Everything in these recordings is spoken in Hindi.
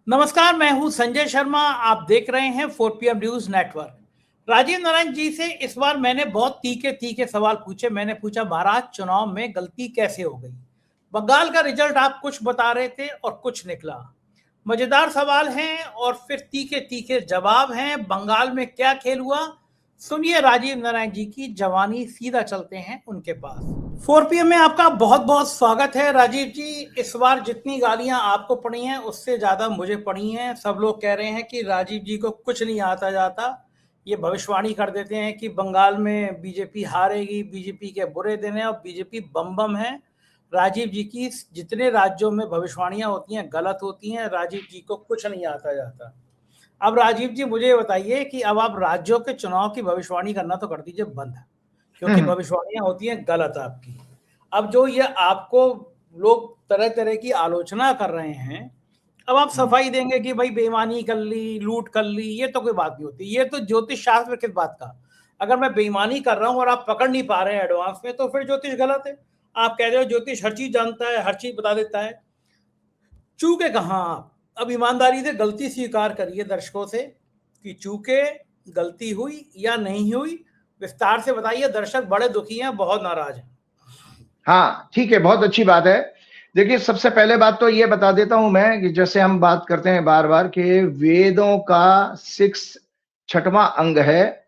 नमस्कार, मैं हूं संजय शर्मा। आप देख रहे हैं 4PM news network. Rajiv Narayan ji से इस बार मैंने बहुत तीखे तीखे सवाल पूछे। मैंने पूछा, महाराज चुनाव में गलती कैसे हो गई? बंगाल का रिजल्ट आप कुछ बता रहे थे और कुछ निकला। मजेदार सवाल हैं और फिर तीखे तीखे जवाब हैं। बंगाल में क्या खेल हुआ, सुनिए राजीव नारायण जी की जवानी। सीधा चलते हैं उनके पास। 4PM में आपका बहुत बहुत स्वागत है राजीव जी। इस बार जितनी गालियां आपको पड़ी हैं उससे ज्यादा मुझे पड़ी हैं। सब लोग कह रहे हैं कि राजीव जी को कुछ नहीं आता जाता। ये भविष्यवाणी कर देते हैं कि बंगाल में बीजेपी हारेगी, बीजेपी के बुरे दिन है और बीजेपी बम बम है। राजीव जी की जितने राज्यों में भविष्यवाणियां होती हैं गलत होती हैं। राजीव जी को कुछ नहीं आता जाता। अब राजीव जी मुझे बताइए कि अब आप राज्यों के चुनाव की भविष्यवाणी करना तो कर दीजिए बंद, क्योंकि भविष्यवाणियां होती हैं गलत आपकी। अब जो ये आपको लोग तरह तरह की आलोचना कर रहे हैं, अब आप सफाई देंगे कि भाई बेईमानी कर ली, लूट कर ली, ये तो कोई बात नहीं होती। ये तो ज्योतिष शास्त्र किस बात का? अगर मैं बेईमानी कर रहा हूं और आप पकड़ नहीं पा रहे हैं एडवांस में, तो फिर ज्योतिष गलत है। आप कह रहे हो ज्योतिष हर चीज जानता है, हर चीज बता देता है। चूके कहाँ आप? अब ईमानदारी से गलती स्वीकार करिए दर्शकों से कि चूके, गलती हुई या नहीं हुई, विस्तार से बताइए। दर्शक बड़े दुखी हैं, बहुत नाराज हैं। हाँ, ठीक है, बहुत अच्छी बात है। देखिए, सबसे पहले बात तो ये बता देता हूं मैं कि जैसे हम बात करते हैं बार बार कि वेदों का 6वां अंग है,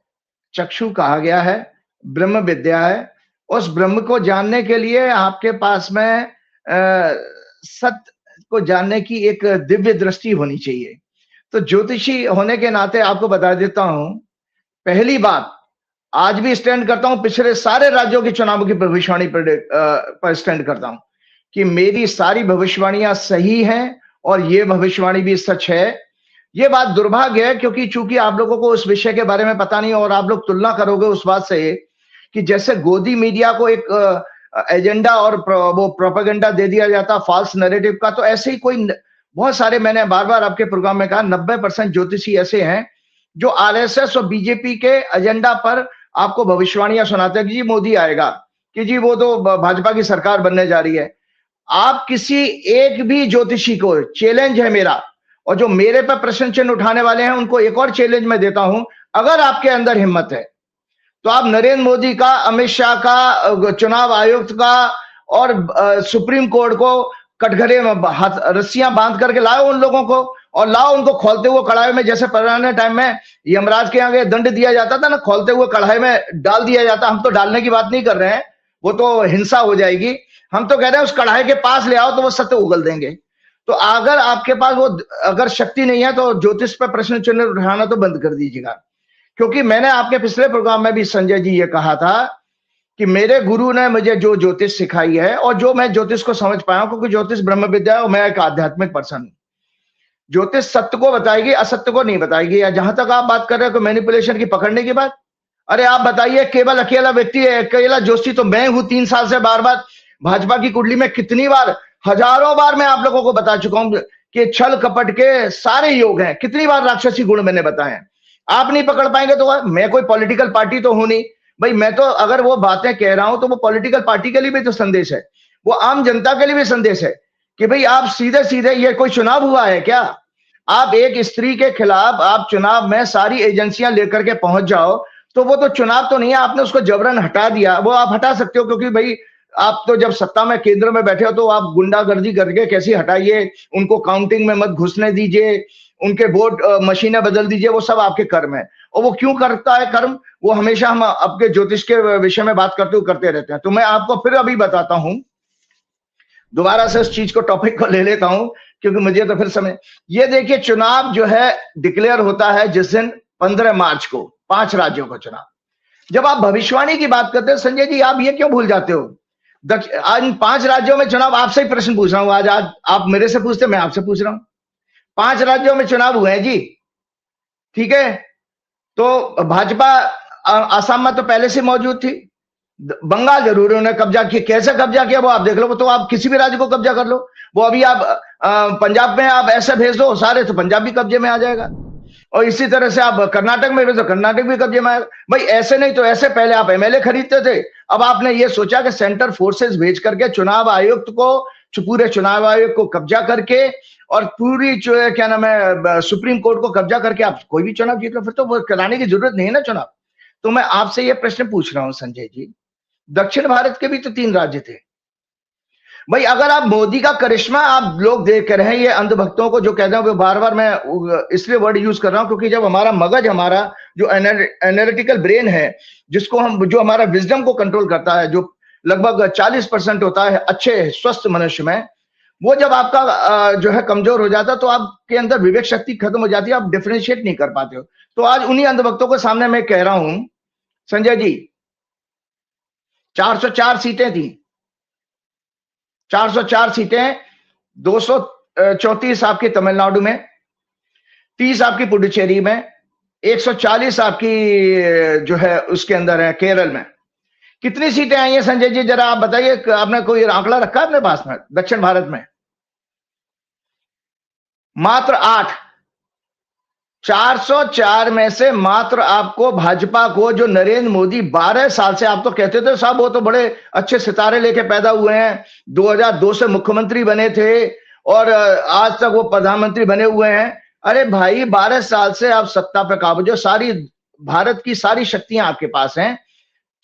चक्षु कहा गया है, ब्रह्म विद्या है। उस ब्रह्म को जानने के लिए आपके पास में सत्य को जानने की एक दिव्य दृष्टि होनी चाहिए। तो ज्योतिषी होने के नाते आपको बता देता हूं, पहली बात, आज भी स्टैंड करता हूं, पिछले सारे राज्यों के चुनावों की भविष्यवाणी पर स्टैंड करता हूं कि मेरी सारी भविष्यवाणियां सही हैं और ये भविष्यवाणी भी सच है। ये बात दुर्भाग्य है क्योंकि चूंकि आप लोगों को उस विषय के बारे में पता नहीं और आप लोग तुलना करोगे उस बात से कि जैसे गोदी मीडिया को एक एजेंडा और वो प्रोपेगेंडा दे दिया जाता फॉल्स नैरेटिव का, तो ऐसे ही कोई बहुत सारे, मैंने बार बार आपके प्रोग्राम में कहा, 90% ज्योतिषी ऐसे हैं जो आरएसएस और बीजेपी के एजेंडा पर आपको भविष्यवाणियां सुनाते हैं कि जी मोदी आएगा, कि जी वो तो भाजपा की सरकार बनने जा रही है। आप किसी एक भी ज्योतिषी को, चैलेंज है मेरा, और जो मेरे पर प्रश्न चिन्ह उठाने वाले हैं उनको एक और चैलेंज मैं देता हूं, अगर आपके अंदर हिम्मत है तो आप नरेंद्र मोदी का, अमित शाह का, चुनाव आयुक्त का और सुप्रीम कोर्ट को कटघरे में रस्सियां बांध करके लाओ उन लोगों को, और लाओ उनको खोलते हुए कढ़ाई में, जैसे पुराने टाइम में यमराज के आगे दंड दिया जाता था ना, खोलते हुए कढ़ाई में डाल दिया जाता। हम तो डालने की बात नहीं कर रहे हैं, वो तो हिंसा हो जाएगी। हम तो कह रहे हैं उस कढ़ाई के पास ले आओ तो वो सत्य उगल देंगे। तो अगर आपके पास वो अगर शक्ति नहीं है तो ज्योतिष पर प्रश्न चिन्ह उठाना तो बंद कर दीजिएगा। क्योंकि मैंने आपके पिछले प्रोग्राम में भी संजय जी ये कहा था कि मेरे गुरु ने मुझे जो ज्योतिष सिखाई है और जो मैं ज्योतिष को समझ पाया हूं, क्योंकि ज्योतिष ब्रह्म विद्या है और मैं एक आध्यात्मिक पर्सन हूं। ज्योतिष सत्य को बताएगी, असत्य को नहीं बताएगी। या जहां तक आप बात कर रहे हो मैनिपुलेशन की, पकड़ने की बात, अरे आप बताइए, केवल अकेला व्यक्ति है, अकेला जोशी तो मैं हूं। 3 साल से बार बार भाजपा की कुंडली में कितनी बार, हजारों बार मैं आप लोगों को बता चुका हूं कि छल कपट के सारे योग हैं। कितनी बार राक्षसी गुण मैंने बताए। आप नहीं पकड़ पाएंगे तो मैं कोई पॉलिटिकल पार्टी तो हूं नहीं भाई। मैं तो अगर वो बातें कह रहा हूं तो वो पॉलिटिकल पार्टी के लिए भी तो संदेश है, वो आम जनता के लिए भी संदेश है कि भाई आप सीधे सीधे, ये कोई चुनाव हुआ है क्या? आप एक स्त्री के खिलाफ आप चुनाव में सारी एजेंसियां लेकर के पहुंच जाओ तो वो तो चुनाव तो नहीं है, आपने उसको जबरन हटा दिया। वो आप हटा सकते हो क्योंकि भाई आप तो जब सत्ता में केंद्र में बैठे हो तो आप गुंडागर्दी करके कैसी हटाइए, उनको काउंटिंग में मत घुसने दीजिए, उनके वोट मशीनें बदल दीजिए, वो सब आपके कर्म है। और वो क्यों करता है कर्म, वो हमेशा हम आपके ज्योतिष के विषय में बात करते हुए करते रहते हैं। तो मैं आपको फिर अभी बताता हूं, दोबारा से इस चीज को, टॉपिक को ले लेता हूं क्योंकि मुझे तो फिर समय। ये देखिए, चुनाव जो है डिक्लेयर होता है जिस दिन 15 मार्च को, 5 राज्यों का चुनाव। जब आप भविष्यवाणी की बात करते हैं संजय जी, आप ये क्यों भूल जाते हो? आज 5 राज्यों में चुनाव, आपसे ही प्रश्न पूछ रहा हूं आज आप मेरे से पूछते, मैं आपसे पूछ रहा हूं। 5 राज्यों में चुनाव हुए हैं जी, ठीक है। तो भाजपा असम में तो पहले से मौजूद थी, बंगाल जरूर उन्होंने कब्जा किया। कैसे कब्जा किया वो आप देख लो, वो तो आप किसी भी राज्य को कब्जा कर लो। वो अभी आप पंजाब में आप ऐसे भेज दो सारे, तो पंजाब भी कब्जे में आ जाएगा। और इसी तरह से आप कर्नाटक में भेज दो, कर्नाटक भी कब्जे में आएगा। भाई ऐसे नहीं तो ऐसे पहले आप एमएलए खरीदते थे, अब आपने ये सोचा कि सेंटर फोर्सेस भेज करके चुनाव आयुक्त को, पूरे चुनाव आयोग को कब्जा करके और पूरी जो है क्या नाम है सुप्रीम कोर्ट को कब्जा करके आप कोई भी चुनाव जीत लो, फिर तो वो कराने की जरूरत नहीं है ना चुनाव। तो मैं आपसे ये प्रश्न पूछ रहा हूं संजय जी, दक्षिण भारत के भी तो 3 राज्य थे भाई। अगर आप मोदी का करिश्मा आप लोग देख रहे हैं, ये अंधभक्तों को जो कहते हैं, वो बार बार मैं इसलिए वर्ड यूज कर रहा हूं क्योंकि जब हमारा मगज, हमारा जो एनालिटिकल ब्रेन है, जिसको हम, जो हमारा विजडम को कंट्रोल करता है, जो लगभग 40% होता है अच्छे स्वस्थ मनुष्य में, वो जब आपका जो है कमजोर हो जाता है तो आपके अंदर विवेक शक्ति खत्म हो जाती है, आप डिफरेंशिएट नहीं कर पाते हो। तो आज उन्हीं अंधभक्तों के सामने मैं कह रहा हूं संजय जी, 404 सीटें थी, 404 सीटें, 234 आपकी तमिलनाडु में, 30 आपकी पुडुचेरी में, 140 आपकी जो है उसके अंदर है केरल में। कितनी सीटें आई हैं संजय जी, जरा आप बताइए, आपने कोई आंकड़ा रखा है अपने पास में दक्षिण भारत में? मात्र 8। 404 में से मात्र आपको भाजपा को, जो नरेंद्र मोदी 12 साल से, आप तो कहते थे साहब वो तो बड़े अच्छे सितारे लेके पैदा हुए हैं, 2002 से मुख्यमंत्री बने थे और आज तक वो प्रधानमंत्री बने हुए हैं। अरे भाई 12 साल से आप सत्ता पे काबू, जो सारी भारत की सारी शक्तियां आपके पास हैं,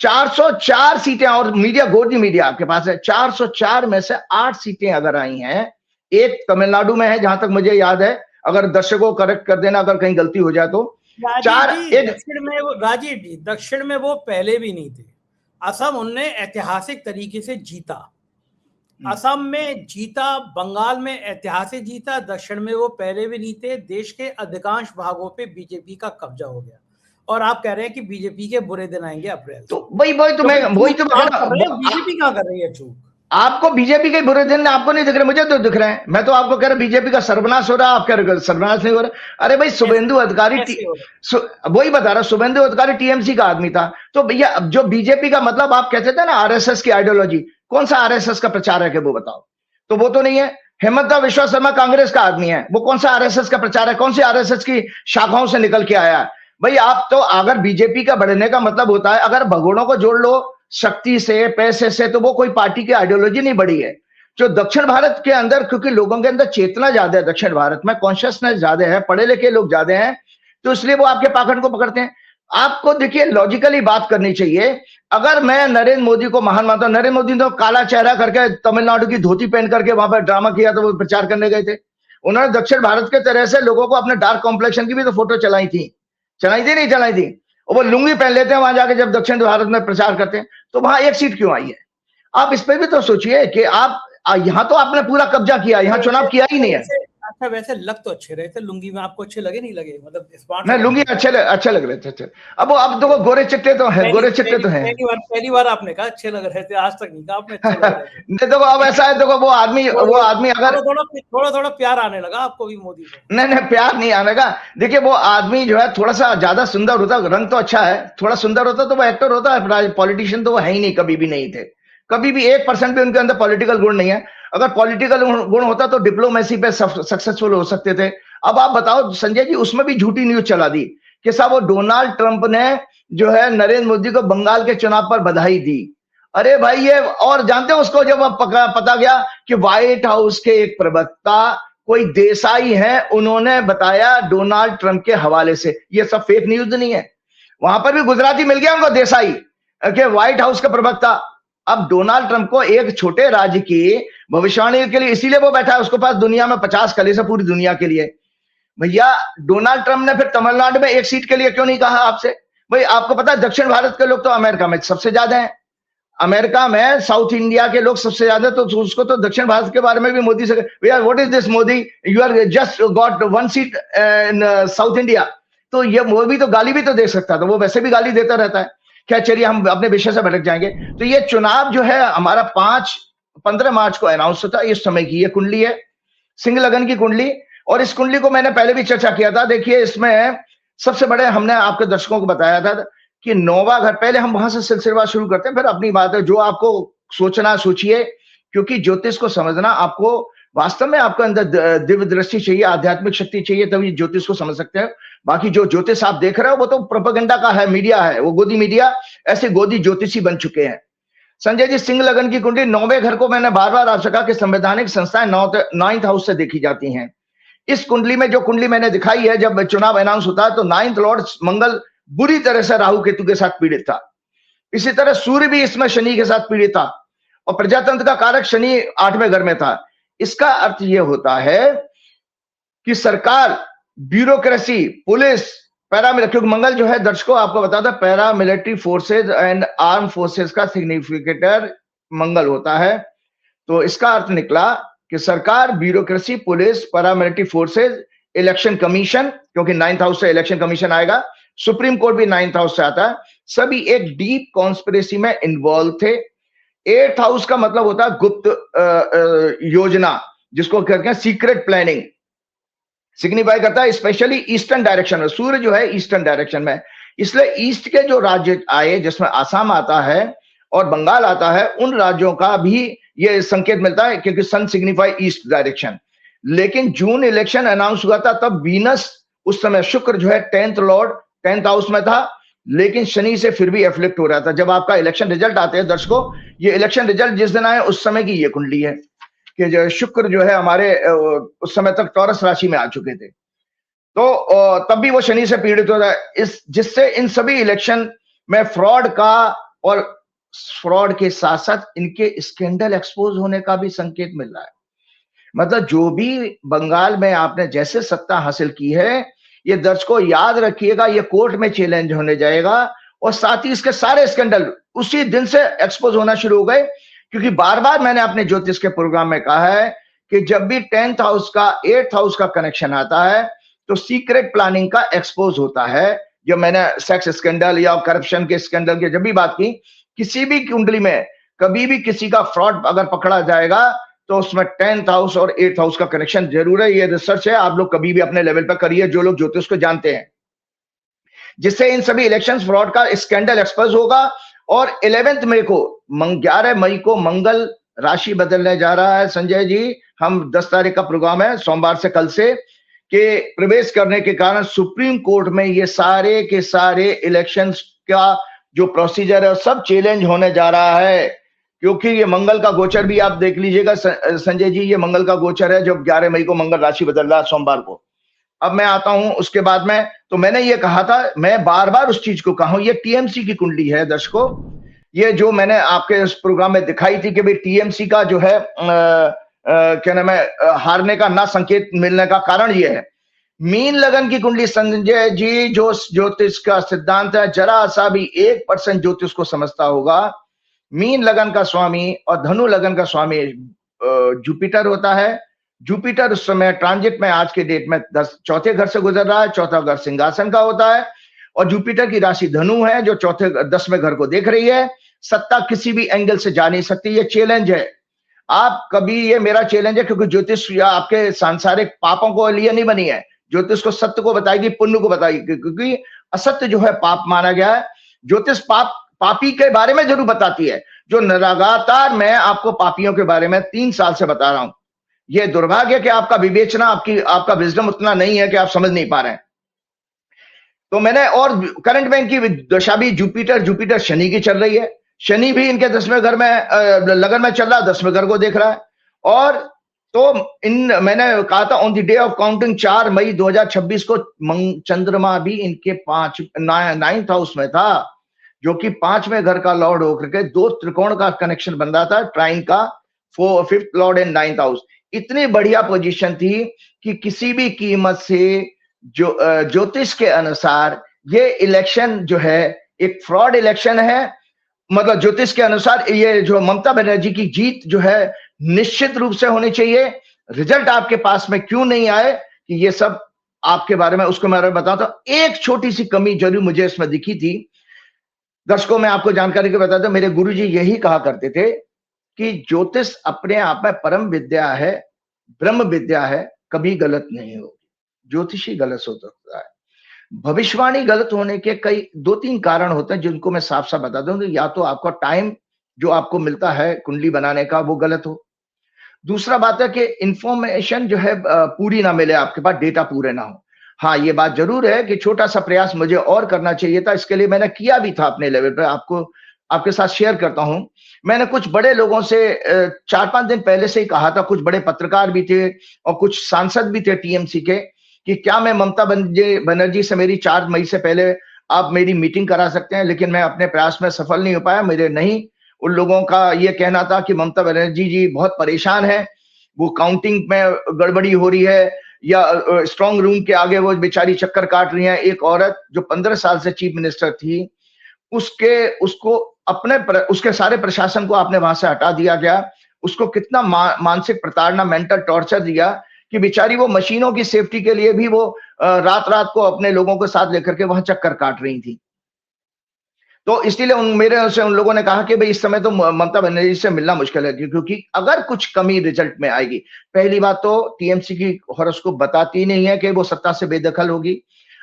404 सीटें, और मीडिया, गोदी मीडिया आपके पास है। 404 में से 8 सीटें अगर आई हैं, एक तमिलनाडु में है जहां तक मुझे याद है, अगर दर्शकों को करेक्ट कर देना अगर कहीं गलती हो जाए तो। राजीव जी दक्षिण में वो पहले भी नहीं थे। असम उनने ऐतिहासिक तरीके से जीता, असम में जीता, बंगाल में ऐतिहासिक जीता, दक्षिण में वो पहले भी नहीं थे। देश के अधिकांश भागों पे बीजेपी का कब्जा हो गया और आप कह रहे हैं कि बीजेपी के बुरे दिन आएंगे अप्रैल। तो वही तो बीजेपी कहां कर रही है चूक? आपको बीजेपी के बुरे दिन आपको नहीं दिख रहे, मुझे तो दिख रहे हैं। मैं तो आपको कह रहा बीजेपी का सर्वनाश हो रहा है, आप कह रहे सर्वनाश नहीं हो रहा। अरे भाई शुभेंदु अधिकारी, वही बता रहा, शुभेंदु अधिकारी टीएमसी का आदमी था। तो भैया जो बीजेपी का मतलब आप कहते थे ना आरएसएस की आइडियोलॉजी, कौन सा आरएसएस का प्रचारक है वो बताओ? तो वो तो नहीं है। हेमंत विश्व शर्मा कांग्रेस का आदमी है, वो कौन सा आरएसएस का प्रचारक, कौन सी आरएसएस की शाखाओं से निकल के आया है? भाई आप तो, अगर बीजेपी का बढ़ने का मतलब होता है अगर भगोड़ों को जोड़ लो शक्ति से, पैसे से, तो वो कोई पार्टी की आइडियोलॉजी नहीं बढ़ी है। जो दक्षिण भारत के अंदर, क्योंकि लोगों के अंदर चेतना ज्यादा है, दक्षिण भारत में कॉन्शियसनेस ज्यादा है, पढ़े लिखे लोग ज्यादा हैं, तो इसलिए वो आपके पाखंड को पकड़ते हैं। आपको देखिए लॉजिकली बात करनी चाहिए। अगर मैं नरेंद्र मोदी को महान मानता हूं, नरेंद्र मोदी ने तो काला चेहरा करके तमिलनाडु की धोती पहन करके वहां पर ड्रामा किया, तो वो प्रचार करने गए थे। उन्होंने दक्षिण भारत के तरह से लोगों को अपने डार्क कॉम्प्लेक्शन की भी तो फोटो चलाई थी नहीं चलाई थी? और वो लुंगी पहन लेते हैं वहां जाके जब दक्षिण भारत में प्रचार करते हैं, तो वहां 1 सीट क्यों आई है? आप इस पे भी तो सोचिए कि आप यहां तो आपने पूरा कब्जा किया, यहां चुनाव किया ही नहीं है। अच्छा वैसे लग तो अच्छे रहे थे लुंगी में, आपको अच्छे लगे नहीं लगे? मतलब स्मार्ट नहीं, लुंगी अच्छे लग रहे थे। अब वो अब तो गोरे चिट्टे तो है, गोरे चिट्टे तो है। पहली बार आपने कहा अच्छे लग रहे थे, आज तक नहीं कहा आपने अच्छे लग रहे थे। देखो अब ऐसा है, देखो वो आदमी अगर थोड़ा प्यार आने लगा आपको भी मोदी को? नहीं प्यार नहीं आने लगा। देखिए वो आदमी जो है थोड़ा सा ज्यादा सुंदर होता, रंग तो अच्छा है, थोड़ा सुंदर होता तो वो एक्टर होता है, पॉलिटिशियन तो वो है ही नहीं, कभी भी नहीं थे, कभी भी 1% भी उनके अंदर पॉलिटिकल गुण नहीं है। अगर पॉलिटिकल गुण होता तो डिप्लोमेसी पे सक्सेसफुल हो सकते थे। अब आप बताओ संजय जी, उसमें भी झूठी न्यूज चला दी कि साहब वो डोनाल्ड ट्रंप ने जो है नरेंद्र मोदी को बंगाल के चुनाव पर बधाई दी। अरे भाई ये, और जानते हो उसको जब पता गया कि व्हाइट हाउस के एक प्रवक्ता कोई देसाई है, उन्होंने बताया डोनाल्ड ट्रंप के हवाले से, ये सब फेक न्यूज नहीं है। वहां पर भी गुजराती मिल गया उनको, देसाई के व्हाइट हाउस का प्रवक्ता। अब डोनाल्ड ट्रंप को एक छोटे राज्य की भविष्यवाणी के लिए इसीलिए वो बैठा है, उसके पास दुनिया में 50 कलेश है पूरी दुनिया के लिए। भैया डोनाल्ड ट्रंप ने फिर तमिलनाडु में 1 सीट के लिए क्यों नहीं कहा आपसे? भाई आपको पता है दक्षिण भारत के लोग तो अमेरिका में सबसे ज्यादा हैं, अमेरिका में साउथ इंडिया के लोग सबसे ज्यादा, तो उसको तो दक्षिण भारत के बारे में भी मोदी से, भैया what is this Modi, you are just got 1 seat in South India. तो ये वो भी तो गाली भी तो दे सकता था, वो वैसे भी गाली देता रहता है। क्या, चलिए हम अपने विषय से भटक जाएंगे। तो ये चुनाव जो है हमारा 15 मार्च को अनाउंस होता है। इस समय की ये कुंडली है, सिंह लगन की कुंडली, और इस कुंडली को मैंने पहले भी चर्चा किया था। देखिए इसमें सबसे बड़े हमने आपके दर्शकों को बताया था कि 9वां घर, पहले हम वहां से सिलसिला शुरू करते हैं, फिर अपनी बात है जो आपको सोचना सोचिए, क्योंकि ज्योतिष को समझना आपको वास्तव में आपके अंदर दिव्य दृष्टि चाहिए, आध्यात्मिक शक्ति चाहिए, तभी ज्योतिष को समझ सकते हैं। बाकी जो ज्योतिष आप देख रहे हो वो तो प्रोपेगेंडा का है, मीडिया है, वो गोदी मीडिया, ऐसे गोदी ज्योतिषी बन चुके हैं। संजय जी, सिंह लगन की कुंडली 9वें घर को मैंने बार बार आपसे कहा कि संवैधानिक संस्थाएं 9th हाउस से देखी जाती हैं। इस कुंडली में जो कुंडली मैंने दिखाई है, जब चुनाव अनाउंस होता है तो 9th लॉर्ड मंगल बुरी तरह से राहु केतु के साथ पीड़ित था। इसी तरह सूर्य भी इसमें शनि के साथ पीड़ित था और प्रजातंत्र का कारक शनि 8वें घर में था। इसका अर्थ यह होता है कि सरकार, ब्यूरोक्रेसी, पुलिस, पैरामिलिट्री, क्योंकि मंगल जो है दर्शकों आपको बताता है paramilitary forces and arm forces का सिग्निफिकेटर मंगल होता है। तो इसका अर्थ निकला कि सरकार, bureaucracy, police, paramilitary forces, election commission, क्योंकि 9th हाउस से इलेक्शन कमीशन आएगा, सुप्रीम कोर्ट भी 9th हाउस से आता है, सभी एक डीप कॉन्स्पिरेसी में इन्वॉल्व थे। 8th हाउस का मतलब होता है गुप्त योजना, जिसको कहते हैं सीक्रेट प्लानिंग, सिग्निफाई करता है स्पेशली ईस्टर्न डायरेक्शन में। सूर्य जो है ईस्टर्न डायरेक्शन में, इसलिए ईस्ट के जो राज्य आए, जिसमें आसाम आता है और बंगाल आता है, उन राज्यों का भी ये संकेत मिलता है क्योंकि सन सिग्निफाई ईस्ट डायरेक्शन। लेकिन जून इलेक्शन अनाउंस हुआ था तब वीनस, उस समय शुक्र जो है 10th लॉर्ड 10th हाउस में था, लेकिन शनि से फिर भी एफ्लिक्ट हो रहा था। जब आपका इलेक्शन रिजल्ट आते हैं दर्शकों, ये इलेक्शन रिजल्ट जिस दिन आए उस समय की ये कुंडली है कि जो शुक्र जो है हमारे उस समय तक टॉरस राशि में आ चुके थे, तो तब भी वो शनि से पीड़ित होता है, इस जिससे इन सभी इलेक्शन में फ्रॉड का और फ्रॉड के साथ साथ इनके स्कैंडल एक्सपोज होने का भी संकेत मिल रहा है। मतलब जो भी बंगाल में आपने जैसे सत्ता हासिल की है, ये दर्शकों याद रखिएगा, ये कोर्ट में चैलेंज होने जाएगा और साथ ही इसके सारे स्कैंडल उसी दिन से एक्सपोज होना शुरू हो गए। क्योंकि बार बार मैंने अपने ज्योतिष के प्रोग्राम में कहा है कि जब भी 10th हाउस का 8th हाउस का कनेक्शन आता है तो सीक्रेट प्लानिंग का एक्सपोज होता है। जो मैंने सेक्स स्कैंडल या करप्शन के स्कैंडल की जब भी बात की, किसी भी कुंडली में कभी भी किसी का फ्रॉड अगर पकड़ा जाएगा तो उसमें 10th हाउस और 8th हाउस का कनेक्शन जरूर है। ये रिसर्च है, आप लोग कभी भी अपने लेवल पर करिए, जो लोग ज्योतिष को जानते हैं, जिससे इन सभी इलेक्शन फ्रॉड का स्कैंडल एक्सपोज होगा। और 11 मई को 11 मई को मंगल राशि बदलने जा रहा है। संजय जी, हम 10 तारीख का प्रोग्राम है, सोमवार से कल से, के प्रवेश करने के कारण सुप्रीम कोर्ट में ये सारे के सारे इलेक्शंस का जो प्रोसीजर है सब चैलेंज होने जा रहा है। क्योंकि ये मंगल का गोचर भी आप देख लीजिएगा संजय जी, ये मंगल का गोचर है जो 11 मई को मंगल राशि बदल रहा है सोमवार को। अब मैं आता हूं उसके बाद में, तो मैंने ये कहा था, मैं बार बार उस चीज को कहा हूं, ये टीएमसी की कुंडली है दर्शकों। ये जो मैंने आपके इस प्रोग्राम में दिखाई थी कि भाई टीएमसी का जो है क्या नाम है, हारने का ना संकेत मिलने का कारण ये है। मीन लगन की कुंडली संजय जी, जो ज्योतिष का सिद्धांत है, जरा सा भी 1% ज्योतिष को समझता होगा। मीन लगन का स्वामी और धनु लगन का स्वामी जुपिटर होता है। जुपिटर उस समय ट्रांजिट में आज के डेट में 4थे घर से गुजर रहा है, 4था घर सिंहासन का होता है और जुपिटर की राशि धनु है जो 10वें घर को देख रही है। सत्ता किसी भी एंगल से जा नहीं सकती, ये चैलेंज है। आप कभी, ये मेरा चैलेंज है, क्योंकि ज्योतिष या आपके सांसारिक पापों को लिए नहीं बनी है, ज्योतिष को सत्य को बताएगी, पुण्य को बताएगी, क्योंकि असत्य जो है पाप माना गया है। ज्योतिष पापी के बारे में जरूर बताती है, जो लगातार मैं आपको पापियों के बारे में 3 साल से बता रहा हूं। यह दुर्भाग्य कि आपका विवेचना, आपका विजडम उतना नहीं है कि आप समझ नहीं पा रहे हैं। तो मैंने, और करंट में इनकी दशा भी जुपिटर शनि की चल रही है। शनि भी इनके 10वें घर में लगन में चल रहा है, 10वें घर को देख रहा है। और तो मैंने कहा था on the day of counting 4 मई 2026 को चंद्रमा भी इनके 9th हाउस में था, जो कि 5वें घर का लॉर्ड होकर के 2 त्रिकोण का कनेक्शन बन रहा था, ट्राइन का 5th Lord and 9th house. इतनी बढ़िया पोजीशन थी कि किसी भी कीमत से जो ज्योतिष के अनुसार ये इलेक्शन जो है एक फ्रॉड इलेक्शन है। मतलब ज्योतिष के अनुसार ये जो ममता बनर्जी की जीत जो है निश्चित रूप से होनी चाहिए। रिजल्ट आपके पास में क्यों नहीं आए कि ये सब आपके बारे में, उसको मैं बताता हूं। एक छोटी सी कमी जरूर मुझे इसमें दिखी थी दर्शकों, मैं आपको जानकारी के बताता हूं। मेरे गुरुजी यही कहा करते थे कि ज्योतिष अपने आप में परम विद्या है, ब्रह्म विद्या है, कभी गलत नहीं होगी। ज्योतिषी गलत हो सकता है, भविष्यवाणी गलत होने के कई 2-3 कारण होते हैं जिनको मैं साफ साफ बता दूं। या तो आपका टाइम जो आपको मिलता है कुंडली बनाने का वो गलत हो, दूसरा बात है कि इंफॉर्मेशन जो है पूरी ना मिले, आपके पास डेटा पूरे ना हो। हाँ, ये बात जरूर है कि छोटा सा प्रयास मुझे और करना चाहिए था, इसके लिए मैंने किया भी था अपने लेवल पर। आपको आपके साथ शेयर करता हूं। मैंने कुछ बड़े लोगों से 4-5 दिन पहले से ही कहा था, कुछ बड़े पत्रकार भी थे और कुछ सांसद भी थे टीएमसी के, कि क्या मैं ममता बनर्जी से मेरी 4 मई से पहले आप मेरी मीटिंग करा सकते हैं, लेकिन मैं अपने प्रयास में सफल नहीं हो पाया। मेरे नहीं, उन लोगों का ये कहना था कि ममता बनर्जी जी बहुत परेशान है, वो काउंटिंग में गड़बड़ी हो रही है, या स्ट्रांग रूम के आगे वो बेचारी चक्कर काट रही है। एक औरत जो 15 साल से चीफ मिनिस्टर थी, उसके सारे प्रशासन को आपने वहां से हटा दिया गया। उसको कितना मानसिक प्रताड़ना, मेंटल टॉर्चर दिया कि बेचारी वो मशीनों की सेफ्टी के लिए भी वो रात रात को अपने लोगों के साथ लेकर के वहां चक्कर काट रही थी। तो इसलिए मेरे से उन लोगों ने कहा कि भाई इस समय तो ममता बनर्जी से मिलना मुश्किल है, क्योंकि अगर कुछ कमी रिजल्ट में आएगी, पहली बात तो टीएमसी की हॉरोस्कोप बताती नहीं है कि वो सत्ता से बेदखल होगी।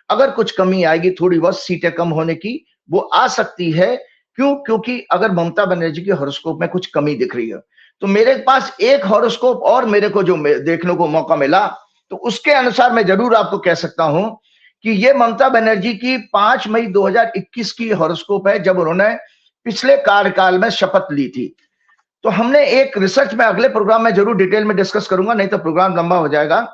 अगर कुछ कमी आएगी, थोड़ी बहुत सीटें कम होने की, वो आ सकती है। क्यों? क्योंकि अगर ममता बनर्जी की हॉरोस्कोप में कुछ कमी दिख रही है, तो मेरे पास एक हॉरोस्कोप और मेरे को जो देखने को मौका मिला, तो उसके अनुसार मैं जरूर आपको कह सकता हूं कि ये ममता बनर्जी की 5 मई 2021 की हॉरोस्कोप है, जब उन्होंने पिछले कार्यकाल में शपथ ली थी। तो हमने एक रिसर्च में अगले प्रोग्राम में जरूर डिटेल में डिस्कस करूंगा, नहीं तो प्रोग्राम लंबा हो जाएगा।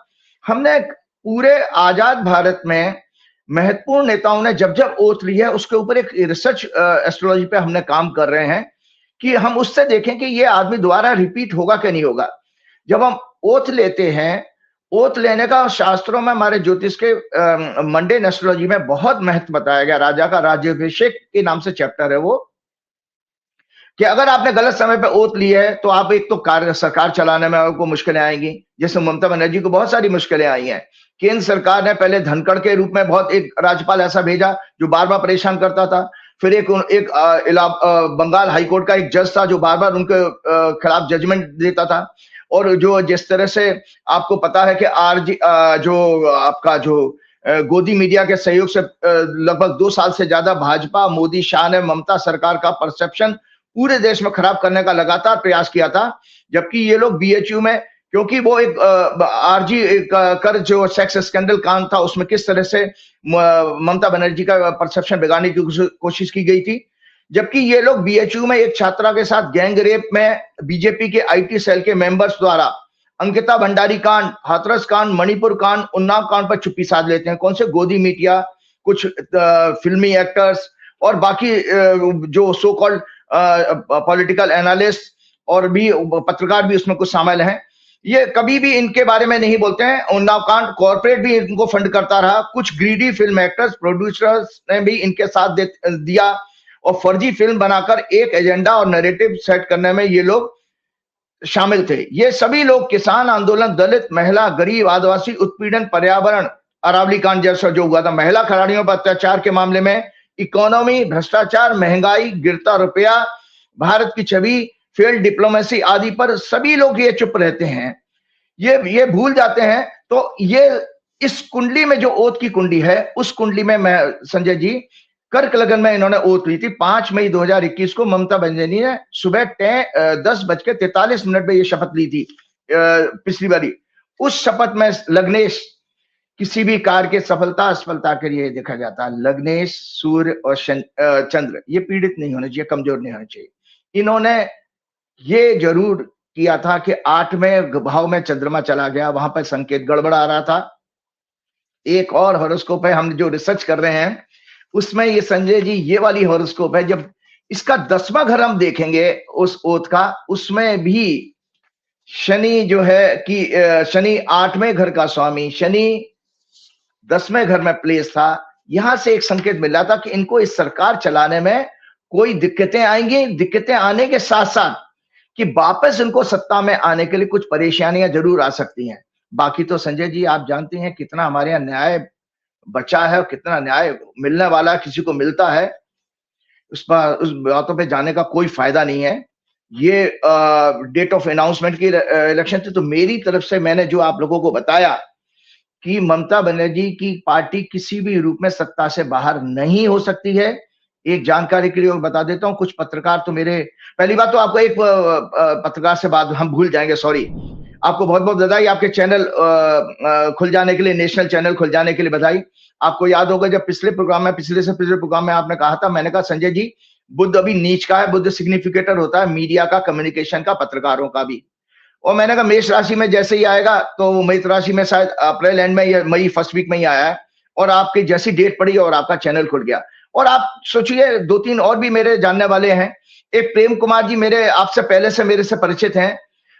हमने पूरे आजाद भारत में महत्वपूर्ण नेताओं ने जब जब ओथ ली है, उसके ऊपर एक रिसर्च एस्ट्रोलॉजी पे हमने काम कर रहे हैं कि हम उससे देखें कि ये आदमी दोबारा रिपीट होगा कि नहीं होगा। जब हम ओथ लेते हैं, ओथ लेने का शास्त्रों में, हमारे ज्योतिष के मंडे एस्ट्रोलॉजी में बहुत महत्व बताया गया। राजा का राज्याभिषेक के नाम से चैप्टर है वो, कि अगर आपने गलत समय पे ओथ ली है तो आप एक तो सरकार चलाने में आपको मुश्किलें आएंगी, जैसे ममता बनर्जी को बहुत सारी मुश्किलें आई हैं। केंद्र सरकार ने पहले धनखड़ के रूप में बहुत एक राज्यपाल ऐसा भेजा जो बार बार परेशान करता था। फिर एक बंगाल हाईकोर्ट का एक जज था जो बार बार उनके खिलाफ जजमेंट देता था। और जो जिस तरह से आपको पता है कि जो आपका जो गोदी मीडिया के सहयोग से लगभग 2 साल से ज्यादा भाजपा, मोदी, शाह ने ममता सरकार का परसेप्शन पूरे देश में खराब करने का लगातार प्रयास किया था। जबकि ये लोग बीएचयू में, क्योंकि वो एक आरजी कर जो सेक्स स्कैंडल कांड था, उसमें किस तरह से ममता बनर्जी का परसेप्शन बिगाड़ने की कोशिश की गई थी। जबकि ये लोग बीएचयू में एक छात्रा के साथ गैंग रेप में बीजेपी के आईटी सेल के मेंबर्स द्वारा अंकिता भंडारी कांड, हाथरस कांड, मणिपुर कांड, उन्नाव कांड पर चुप्पी साध लेते हैं। कौन से? गोदी मीडिया, कुछ फिल्मी एक्टर्स और बाकी जो सो कॉल्ड पॉलिटिकल एनालिस्ट और भी पत्रकार भी उसमें कुछ शामिल हैं। ये कभी भी इनके बारे में नहीं बोलते हैं। उन्नाव कांड कॉर्पोरेट भी इनको फंड करता रहा। कुछ ग्रीडी फिल्म एक्टर्स, प्रोड्यूसर्स ने भी इनके साथ दिया और फर्जी फिल्म बनाकर एक एजेंडा और नैरेटिव सेट करने में ये लोग शामिल थे। ये सभी लोग किसान आंदोलन, दलित, महिला, गरीब, आदिवासी उत्पीड़न, पर्यावरण, अरावली कांड जैसा जो हुआ था, महिला खिलाड़ियों पर अत्याचार के मामले में, इकोनॉमी, भ्रष्टाचार, महंगाई, गिरता रुपया, भारत की छवि, फेल्ड डिप्लोमेसी आदि पर सभी लोग ये चुप रहते हैं, ये भूल जाते हैं। तो ये इस कुंडली में जो ओथ की कुंडली है, उस कुंडली में मैं संजय जी कर्क लगन में इन्होंने ओथ ली थी। 5 मई 2021 को ममता बनर्जी ने सुबह 10:43 पे ये शपथ ली थी पिछली बारी। उस शपथ में लग्नेश, किसी भी कार्य के सफलता असफलता के लिए देखा जाता है, लग्नेश, सूर्य और चंद्र ये पीड़ित नहीं होने चाहिए, कमजोर नहीं होने चाहिए। इन्होंने ये जरूर किया था कि 8वें भाव में चंद्रमा चला गया, वहां पर संकेत गड़बड़ आ रहा था। एक और हॉरोस्कोप है, हम जो रिसर्च कर रहे हैं उसमें ये संजय जी ये वाली हॉरोस्कोप है। जब इसका 10वां घर हम देखेंगे उस ओथ का, उसमें भी शनि जो है कि शनि 8वें घर का स्वामी, शनि 10वें घर में प्लेस था। यहां से एक संकेत मिल रहा था कि इनको इस सरकार चलाने में कोई दिक्कतें आएंगी। दिक्कतें आने के साथ साथ कि वापस इनको सत्ता में आने के लिए कुछ परेशानियां जरूर आ सकती हैं। बाकी तो संजय जी आप जानते हैं कितना हमारे यहाँ न्याय बचा है और कितना न्याय मिलने वाला किसी को मिलता है। उस बातों पे जाने का कोई फायदा नहीं है। ये डेट ऑफ अनाउंसमेंट की इलेक्शन थी, तो मेरी तरफ से मैंने जो आप लोगों को बताया कि ममता बनर्जी की पार्टी किसी भी रूप में सत्ता से बाहर नहीं हो सकती है। एक जानकारी के लिए और बता देता हूं, कुछ पत्रकार तो मेरे, पहली बात तो आपको एक पत्रकार से बात हम भूल जाएंगे, सॉरी, आपको बहुत बहुत बधाई, आपके चैनल खुल जाने के लिए, नेशनल चैनल खुल जाने के लिए बधाई। आपको याद होगा जब पिछले प्रोग्राम में, पिछले से पिछले प्रोग्राम में आपने कहा था, मैंने कहा संजय जी बुध अभी नीच का है, बुध सिग्निफिकेटर होता है मीडिया का, कम्युनिकेशन का, पत्रकारों का भी। और मैंने कहा मेष राशि में जैसे ही आएगा तो मई राशि में शायद अप्रैल एंड में या मई फर्स्ट वीक में ही आया है, और आपकी जैसी डेट पड़ी और आपका चैनल खुल गया। और आप सोचिए 2-3 और भी मेरे जानने वाले हैं। एक प्रेम कुमार जी मेरे आपसे पहले से मेरे से परिचित हैं,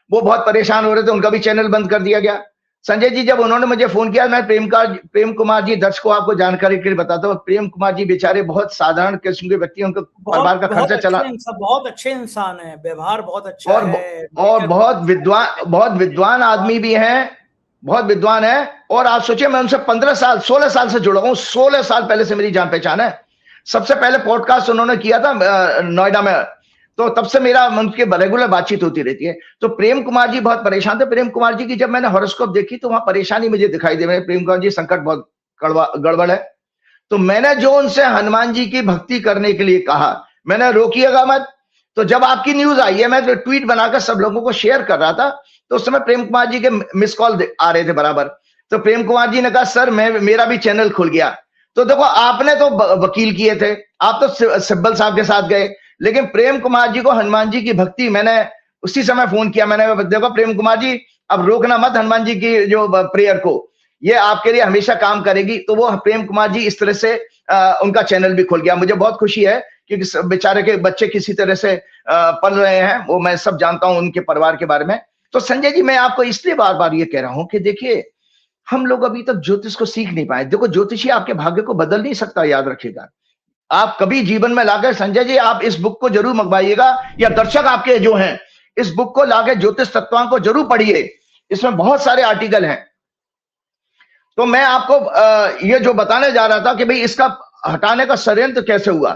वो बहुत परेशान हो रहे थे, उनका भी चैनल बंद कर दिया गया। संजय जी जब उन्होंने मुझे फोन किया, मैं प्रेम कुमार जी दर्शकों आपको जानकारी के लिए बताता हूँ, प्रेम कुमार जी बेचारे बहुत साधारण किस्म के व्यक्ति, उनका परिवार का खर्चा चला, बहुत अच्छे इंसान है, व्यवहार बहुत अच्छा है, और बहुत विद्वान आदमी भी हैं, बहुत विद्वान है। और आप सोचिए मैं उनसे 16 साल से जुड़ा हूं, 16 साल पहले से मेरी जान पहचान है। सबसे पहले पॉडकास्ट उन्होंने किया था नोएडा में, तो तब से मेरा उनके रेगुलर बातचीत होती रहती है। तो प्रेम कुमार जी बहुत परेशान थे। प्रेम कुमार जी की जब मैंने हॉरोस्कोप देखी तो वहां परेशानी मुझे दिखाई दे रही है, प्रेम कुमार जी संकट बहुत गड़बड़ है। तो मैंने जो उनसे हनुमान जी की भक्ति करने के लिए कहा, मैंने रोकिएगा मत। तो जब आपकी न्यूज आई है, मैं तो ट्वीट बनाकर सब लोगों को शेयर कर रहा था, तो उस समय प्रेम कुमार जी के मिस कॉल आ रहे थे बराबर। तो प्रेम कुमार जी ने कहा सर मेरा भी चैनल खुल गया। तो देखो आपने तो वकील किए थे, आप तो सिब्बल साहब के साथ गए, लेकिन प्रेम कुमार जी को हनुमान जी की भक्ति, मैंने उसी समय फोन किया, मैंने देखो प्रेम कुमार जी अब रोकना मत हनुमान जी की जो प्रेयर को, ये आपके लिए हमेशा काम करेगी। तो वो प्रेम कुमार जी इस तरह से उनका चैनल भी खुल गया। मुझे बहुत खुशी है क्योंकि बेचारे के बच्चे किसी तरह से पल रहे हैं, वो मैं सब जानता हूं उनके परिवार के बारे में। तो संजय जी मैं आपको इसलिए बार बार ये कह रहा हूं कि देखिए हम लोग अभी तक ज्योतिष को सीख नहीं पाए। देखो ज्योतिषी आपके भाग्य को बदल नहीं सकता, याद रखिएगा। आप कभी जीवन में लाकर, संजय जी आप इस बुक को जरूर मंगवाइएगा, या दर्शक आपके जो हैं इस बुक को लाकर ज्योतिष तत्वांक को जरूर पढ़िए, इसमें बहुत सारे आर्टिकल हैं। तो मैं आपको ये जो बताने जा रहा था कि भाई इसका हटाने का षड्यंत्र कैसे हुआ,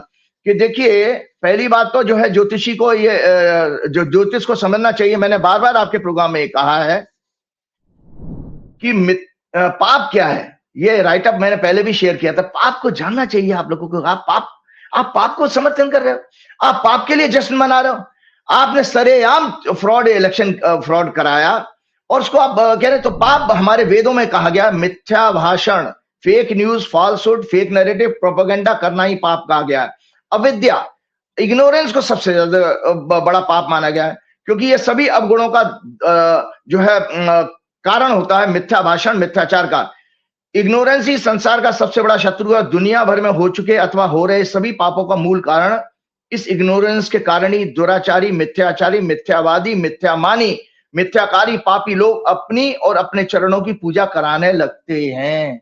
कि देखिए पहली बात तो जो है ज्योतिषी को ये जो ज्योतिष को समझना चाहिए। मैंने बार बार आपके प्रोग्राम में कहा है कि पाप क्या है, ये राइटअप मैंने पहले भी शेयर किया था। पाप को जानना चाहिए आप लोगों को। आप पाप को समर्थन कर रहे हो, आप पाप के लिए जश्न मना रहे हो। आपने सरेआम इलेक्शन फ्रॉड कराया और उसको आप कह रहे, तो पाप हमारे वेदों में कहा गया मिथ्या भाषण, fake news, falsehood, fake narrative, propaganda करना ही पाप कहा गया है। अविद्या, इग्नोरेंस को सबसे ज्यादा बड़ा पाप माना गया है, क्योंकि ये सभी अवगुणों का जो है कारण होता है, मिथ्या भाषण, मिथ्याचार का। इग्नोरेंस ही संसार का सबसे बड़ा शत्रु है। दुनिया भर में हो चुके अथवा हो रहे सभी पापों का मूल कारण इस इग्नोरेंस के कारण ही दुराचारी, मिथ्याचारी, मिथ्यावादी, मिथ्यामानी, मिथ्याकारी पापी लोग अपनी और अपने चरणों की पूजा कराने लगते हैं।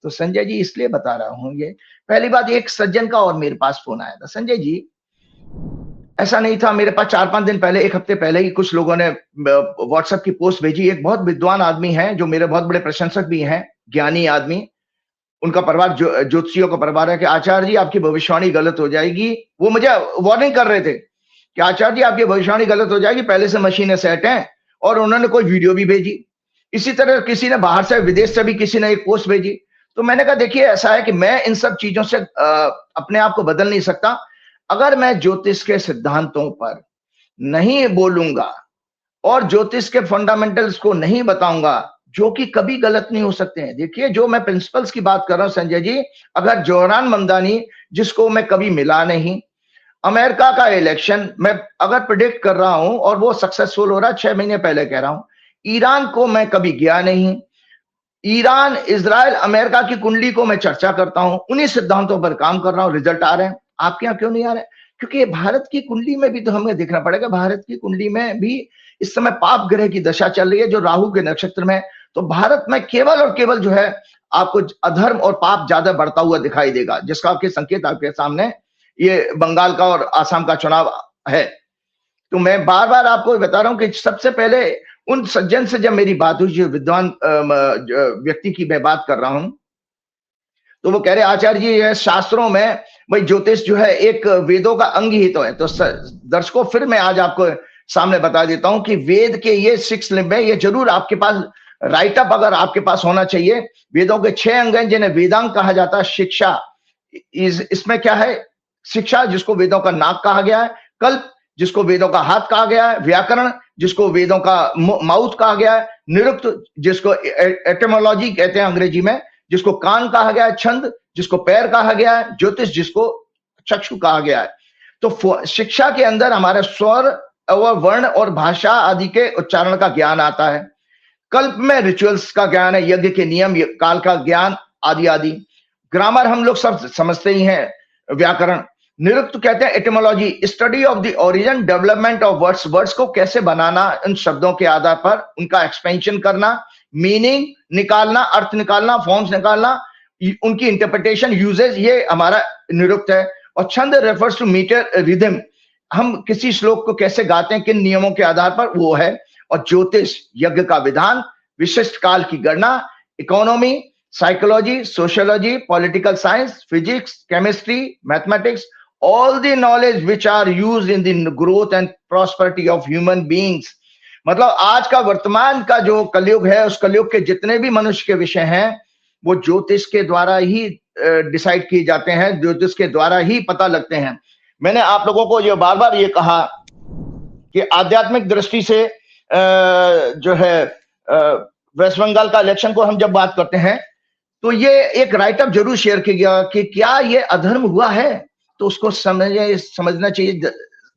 तो संजय जी इसलिए बता रहा हूं ये। पहली बात, एक सज्जन का और मेरे पास फोन आया था। संजय जी ऐसा नहीं था, मेरे पास 4-5 दिन पहले, एक हफ्ते पहले ही कुछ लोगों ने व्हाट्सएप की पोस्ट भेजी। एक बहुत विद्वान आदमी है जो मेरे बहुत बड़े प्रशंसक भी हैं, ज्ञानी आदमी, उनका परिवार ज्योतिषियों का परिवार है, कि आचार्य जी आपकी भविष्यवाणी गलत हो जाएगी। वो मुझे वार्निंग कर रहे थे कि आचार्य जी आपकी भविष्यवाणी गलत हो जाएगी, पहले से मशीनें सेट हैं। और उन्होंने कोई वीडियो भी भेजी। इसी तरह किसी ने बाहर से, विदेश से भी किसी ने एक पोस्ट भेजी। तो मैंने कहा देखिए ऐसा है कि मैं इन सब चीजों से अपने आप को बदल नहीं सकता। अगर मैं ज्योतिष के सिद्धांतों पर नहीं बोलूंगा और ज्योतिष के फंडामेंटल्स को नहीं बताऊंगा, जो कि कभी गलत नहीं हो सकते हैं। देखिए जो मैं प्रिंसिपल्स की बात कर रहा हूं संजय जी, अगर जोहरान ममदानी, जिसको मैं कभी मिला नहीं, अमेरिका का इलेक्शन मैं अगर प्रिडिक्ट कर रहा हूं और वो सक्सेसफुल हो रहा है, 6 महीने पहले कह रहा हूं, ईरान को मैं कभी गया नहीं, ईरान, इजराइल, अमेरिका की कुंडली को मैं चर्चा करता हूं, उन्हीं सिद्धांतों पर काम कर रहा हूं, रिजल्ट आ रहे हैं। आपके यहाँ क्यों नहीं आ रहे? क्योंकि भारत की कुंडली में भी तो हमें देखना पड़ेगा। भारत की कुंडली में भी इस समय पाप ग्रह की दशा चल रही है, जो राहु के नक्षत्र में। तो भारत में केवल और केवल जो है आपको अधर्म और पाप ज्यादा बढ़ता हुआ दिखाई देगा, जिसका आपके संकेत आपके सामने ये बंगाल का और आसाम का चुनाव है। तो मैं बार बार आपको बता रहा हूं कि सबसे पहले उन सज्जन से जब मेरी बात हुई, जो विद्वान व्यक्ति की मैं बात कर रहा हूं, तो वो कह रहे आचार्य जी ये शास्त्रों में भाई ज्योतिष जो है एक वेदों का अंग ही तो है। तो दर्शकों फिर मैं आज आपको सामने बता देता हूं कि वेद के ये 6 लिंब है, ये जरूर आपके पास राइटअप अगर आपके पास होना चाहिए। वेदों के 6 अंग हैं जिन्हें वेदांग कहा जाता है। शिक्षा, इसमें क्या है? शिक्षा जिसको वेदों का नाक कहा गया है, कल्प जिसको वेदों का हाथ कहा गया है, व्याकरण जिसको वेदों का माउथ कहा गया है, निरुक्त जिसको एटिमोलॉजी कहते हैं अंग्रेजी में, जिसको कान कहा गया है, छंद जिसको पैर कहा गया है, ज्योतिष जिसको चक्षु कहा गया है। तो शिक्षा के अंदर हमारे स्वर और वर्ण और भाषा आदि के उच्चारण का ज्ञान आता है। कल्प में रिचुअल्स का ज्ञान है, यज्ञ के नियम, काल का ज्ञान आदि आदि। ग्रामर हम लोग सब समझते ही हैं, व्याकरण। निरुक्त कहते हैं etymology, study of the origin development of words, words को कैसे बनाना, इन शब्दों के आधार पर उनका एक्सपेंशन करना, मीनिंग निकालना, अर्थ निकालना, फॉर्म्स निकालना, उनकी इंटरप्रिटेशन, यूजेज, ये हमारा निरुक्त है। और छंद रेफर्स टू मीटर रिदम, हम किसी श्लोक को कैसे गाते हैं, किन नियमों के आधार पर, वो है। और ज्योतिष, यज्ञ का विधान, विशिष्ट काल की गणना, economy, psychology, sociology, political science, physics, chemistry, mathematics, all the knowledge which are used in the growth and prosperity of human beings. मतलब आज का वर्तमान का जो कलयुग है, उस कलयुग के जितने भी मनुष्य के विषय हैं, वो ज्योतिष के द्वारा ही डिसाइड किए जाते हैं, ज्योतिष के द्वारा ही पता लगते हैं। मैंने आप लोगों को ये बार बार ये कहा कि आध्यात्मिक दृष्टि से जो है वेस्ट बंगाल का इलेक्शन को हम जब बात करते हैं, तो ये एक राइटअप जरूर शेयर किया गया कि क्या ये अधर्म हुआ है, तो उसको समझना चाहिए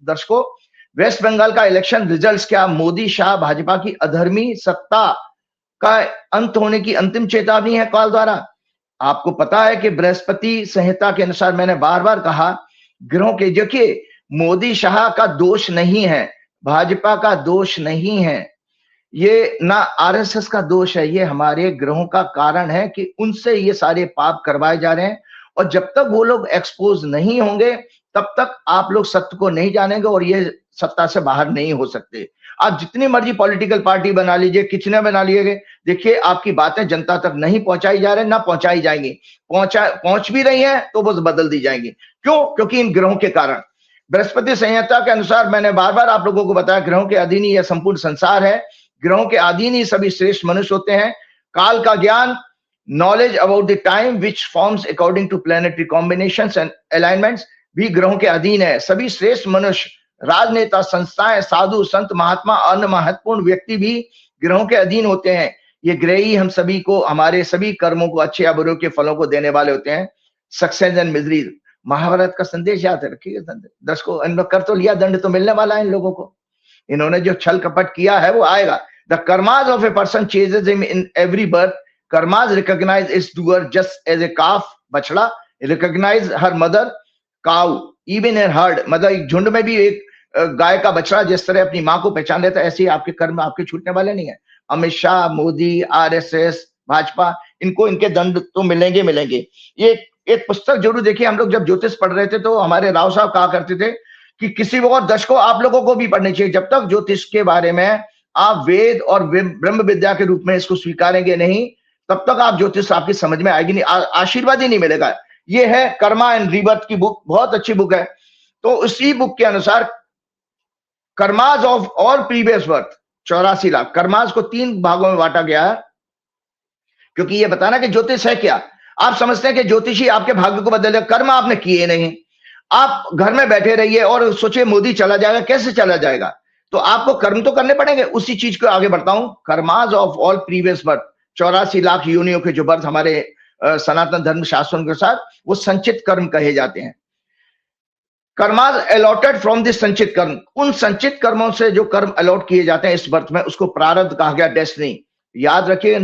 दर्शकों। वेस्ट बंगाल का इलेक्शन रिजल्ट्स क्या मोदी शाह भाजपा की अधर्मी सत्ता का अंत होने की अंतिम चेतावनी है काल द्वारा। आपको पता है कि बृहस्पति संहिता के अनुसार, मैंने बार बार कहा, ग्रहों के, देखिए मोदी शाह का दोष नहीं है, भाजपा का दोष नहीं है, ये ना आरएसएस का दोष है, ये हमारे ग्रहों का कारण है कि उनसे ये सारे पाप करवाए जा रहे हैं। और जब तक वो लोग एक्सपोज नहीं होंगे, तब तक आप लोग सत्य को नहीं जानेंगे और ये सत्ता से बाहर नहीं हो सकते। आप जितनी मर्जी पॉलिटिकल पार्टी बना लीजिए, किचने बना लीजिए, देखिए आपकी बातें जनता तक नहीं पहुंचाई जा रही, ना पहुंचाई जाएंगी। पहुंच भी रही है तो वो बदल दी जाएंगी। क्यों? क्योंकि इन ग्रहों के कारण। बृहस्पति संहिता के अनुसार मैंने बार बार आप लोगों को बताया, ग्रहों के अधीन ही यह संपूर्ण संसार है, ग्रहों के अधीन ही सभी श्रेष्ठ मनुष्य होते हैं। काल का ज्ञान, knowledge about the time which forms according to planetary combinations and alignments भी ग्रहों के अधीन है। सभी श्रेष्ठ मनुष्य, राजनेता, संस्थाएं, साधु, संत, महात्मा, अन्य महत्वपूर्ण व्यक्ति भी ग्रहों के अधीन होते हैं। ये ग्रह ही हम सभी को, हमारे सभी कर्मों को, अच्छे या बुरे के फलों को देने वाले होते हैं। सक्सेस एंड मिजरी, महाभारत का संदेश याद रखिएगा दर्शकों। इन कर तो लिया, दंड तो मिलने वाला है इन लोगों को। इन्होंने जो छल कपट किया है वो आएगा। The karmas of a person chases him in every birth, karmas recognise is doer just as a calf, बछड़ा recognise her mother cow even in herd, मतलब एक झुंड में भी एक गाय का बछड़ा जिस तरह अपनी माँ को पहचान लेता है, ऐसे ही आपके कर्म आपके छूटने वाले नहीं है। अमित शाह, मोदी, आरएसएस, भाजपा, इनको इनके दंड तो मिलेंगे। ये एक पुस्तक जरूर देखिए। हम लोग जब ज्योतिष पढ़ रहे थे तो हमारे राव साहब कहा करते थे कि किसी और दर्शकों, आप लोगों को भी पढ़नी चाहिए। जब तक ज्योतिष के बारे में आप वेद और ब्रह्म विद्या के रूप में इसको स्वीकारेंगे नहीं, तब तक आप ज्योतिष आपकी समझ में आएगी नहीं, आशीर्वाद ही नहीं मिलेगा। ये है कर्मा एंड रीबर्थ की बुक, बहुत अच्छी बुक है। तो उसी बुक के अनुसार karmas of all previous birth 84 lakh, karmas को 3 भागों में बांटा गया है, क्योंकि ये बताना कि ज्योतिष है क्या। आप समझते हैं कि ज्योतिषी आपके भाग्य को बदल देगा, कर्म आपने किए नहीं। आप घर में बैठे रहिए और सोचिए मोदी चला जाएगा, कैसे चला जाएगा? तो आपको कर्म तो करने पड़ेंगे। उसी चीज को आगे बढ़ता हूं। Karmas of all previous birth, 84 lakh योनियों के जो बर्थ हमारे सनातन धर्म शास्त्रों के अनुसार, वो संचित कर्म कहे जाते हैं। कर्मास अलॉटेड फ्रॉम दिस संचित कर्म, उन संचित कर्मों से जो कर्म अलॉट किए जाते हैं इस बर्थ में, उसको प्रारब्ध कहा गया, डेस्टिनी। याद रखिए,